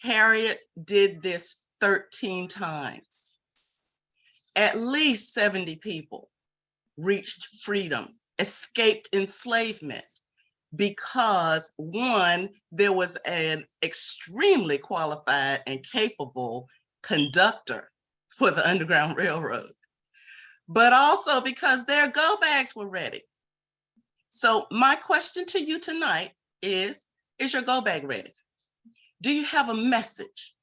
Harriet did this 13 times. At least 70 people reached freedom, escaped enslavement, because one, there was an extremely qualified and capable conductor for the Underground Railroad, but also because their go bags were ready. So my question to you tonight is your go bag ready? Do you have a message?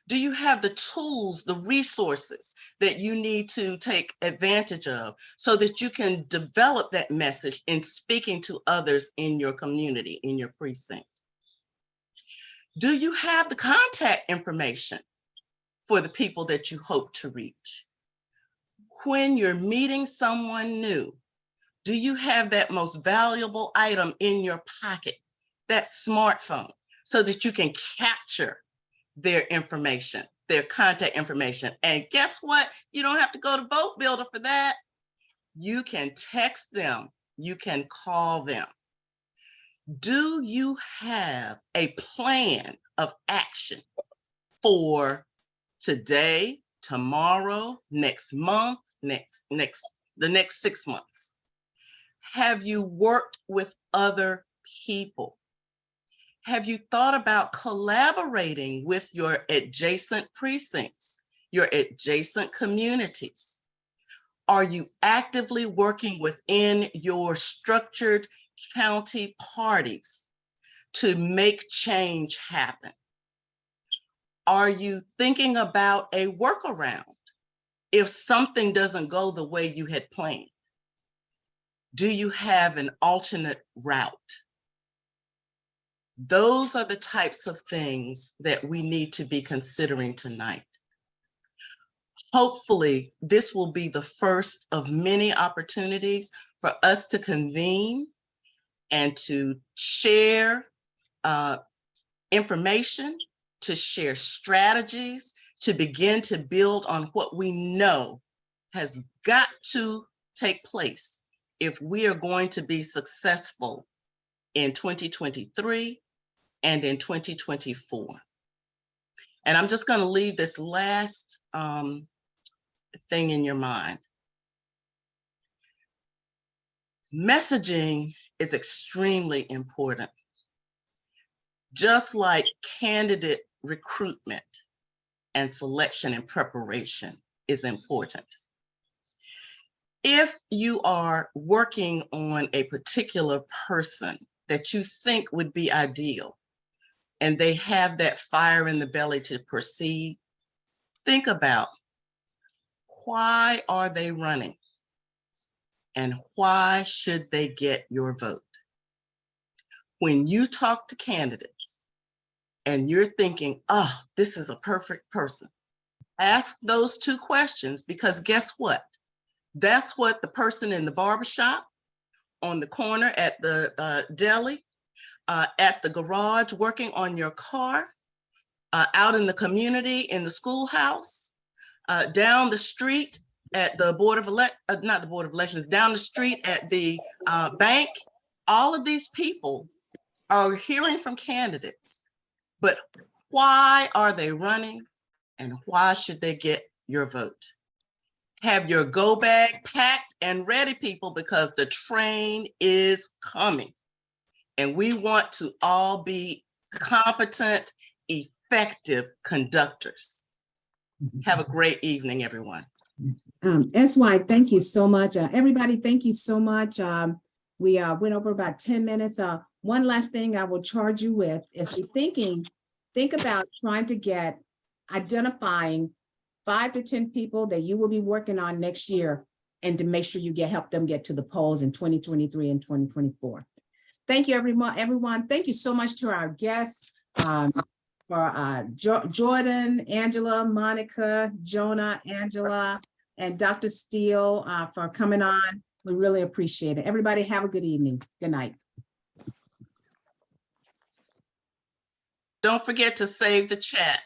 Do you have the tools, the resources that you need to take advantage of so that you can develop that message in speaking to others in your community, in your precinct? Do you have the contact information for the people that you hope to reach? When you're meeting someone new, do you have that most valuable item in your pocket, that smartphone, so that you can capture their information, their contact information? And guess what? You don't have to go to Vote Builder for that. You can text them, you can call them. Do you have a plan of action for today, tomorrow, next month, the next 6 months? Have you worked with other people? Have you thought about collaborating with your adjacent precincts your adjacent communities? Are you actively working within your structured county parties to make change happen? Are you thinking about a workaround if something doesn't go the way you had planned? Do you have an alternate route? Those are the types of things that we need to be considering tonight. Hopefully, this will be the first of many opportunities for us to convene and to share information, to share strategies, to begin to build on what we know has got to take place if we are going to be successful in 2023 and in 2024. And I'm just going to leave this last thing in your mind. Messaging is extremely important. Just like candidate recruitment and selection and preparation is important. If you are working on a particular person that you think would be ideal, and they have that fire in the belly to proceed, think about, why are they running? And why should they get your vote? When you talk to candidates and you're thinking, oh, this is a perfect person, ask those two questions, because guess what? That's what the person in the barbershop, on the corner at the deli, at the garage working on your car, out in the community, in the schoolhouse, down the street at the not the Board of Elections, down the street at the bank. All of these people are hearing from candidates, but why are they running and why should they get your vote? Have your go bag packed and ready, people, because the train is coming. And we want to all be competent, effective conductors. Have a great evening, everyone. SY, thank you so much. Everybody, thank you so much. We went over about 10 minutes. One last thing I will charge you with is think about trying to identifying 5 to 10 people that you will be working on next year, and to make sure you help them get to the polls in 2023 and 2024. Thank you, everyone. Thank you so much to our guests, for Jordan, Angela, Monica, Jonah, Angela, and Dr. Steele for coming on. We really appreciate it. Everybody have a good evening. Good night. Don't forget to save the chat.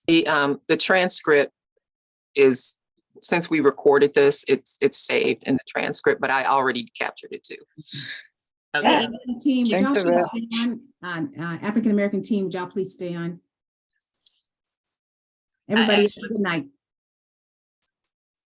The transcript is, since we recorded this, it's saved in the transcript, but I already captured it too. Okay. Team, would y'all please stay on? African American team, would y'all please stay on? Everybody, good night.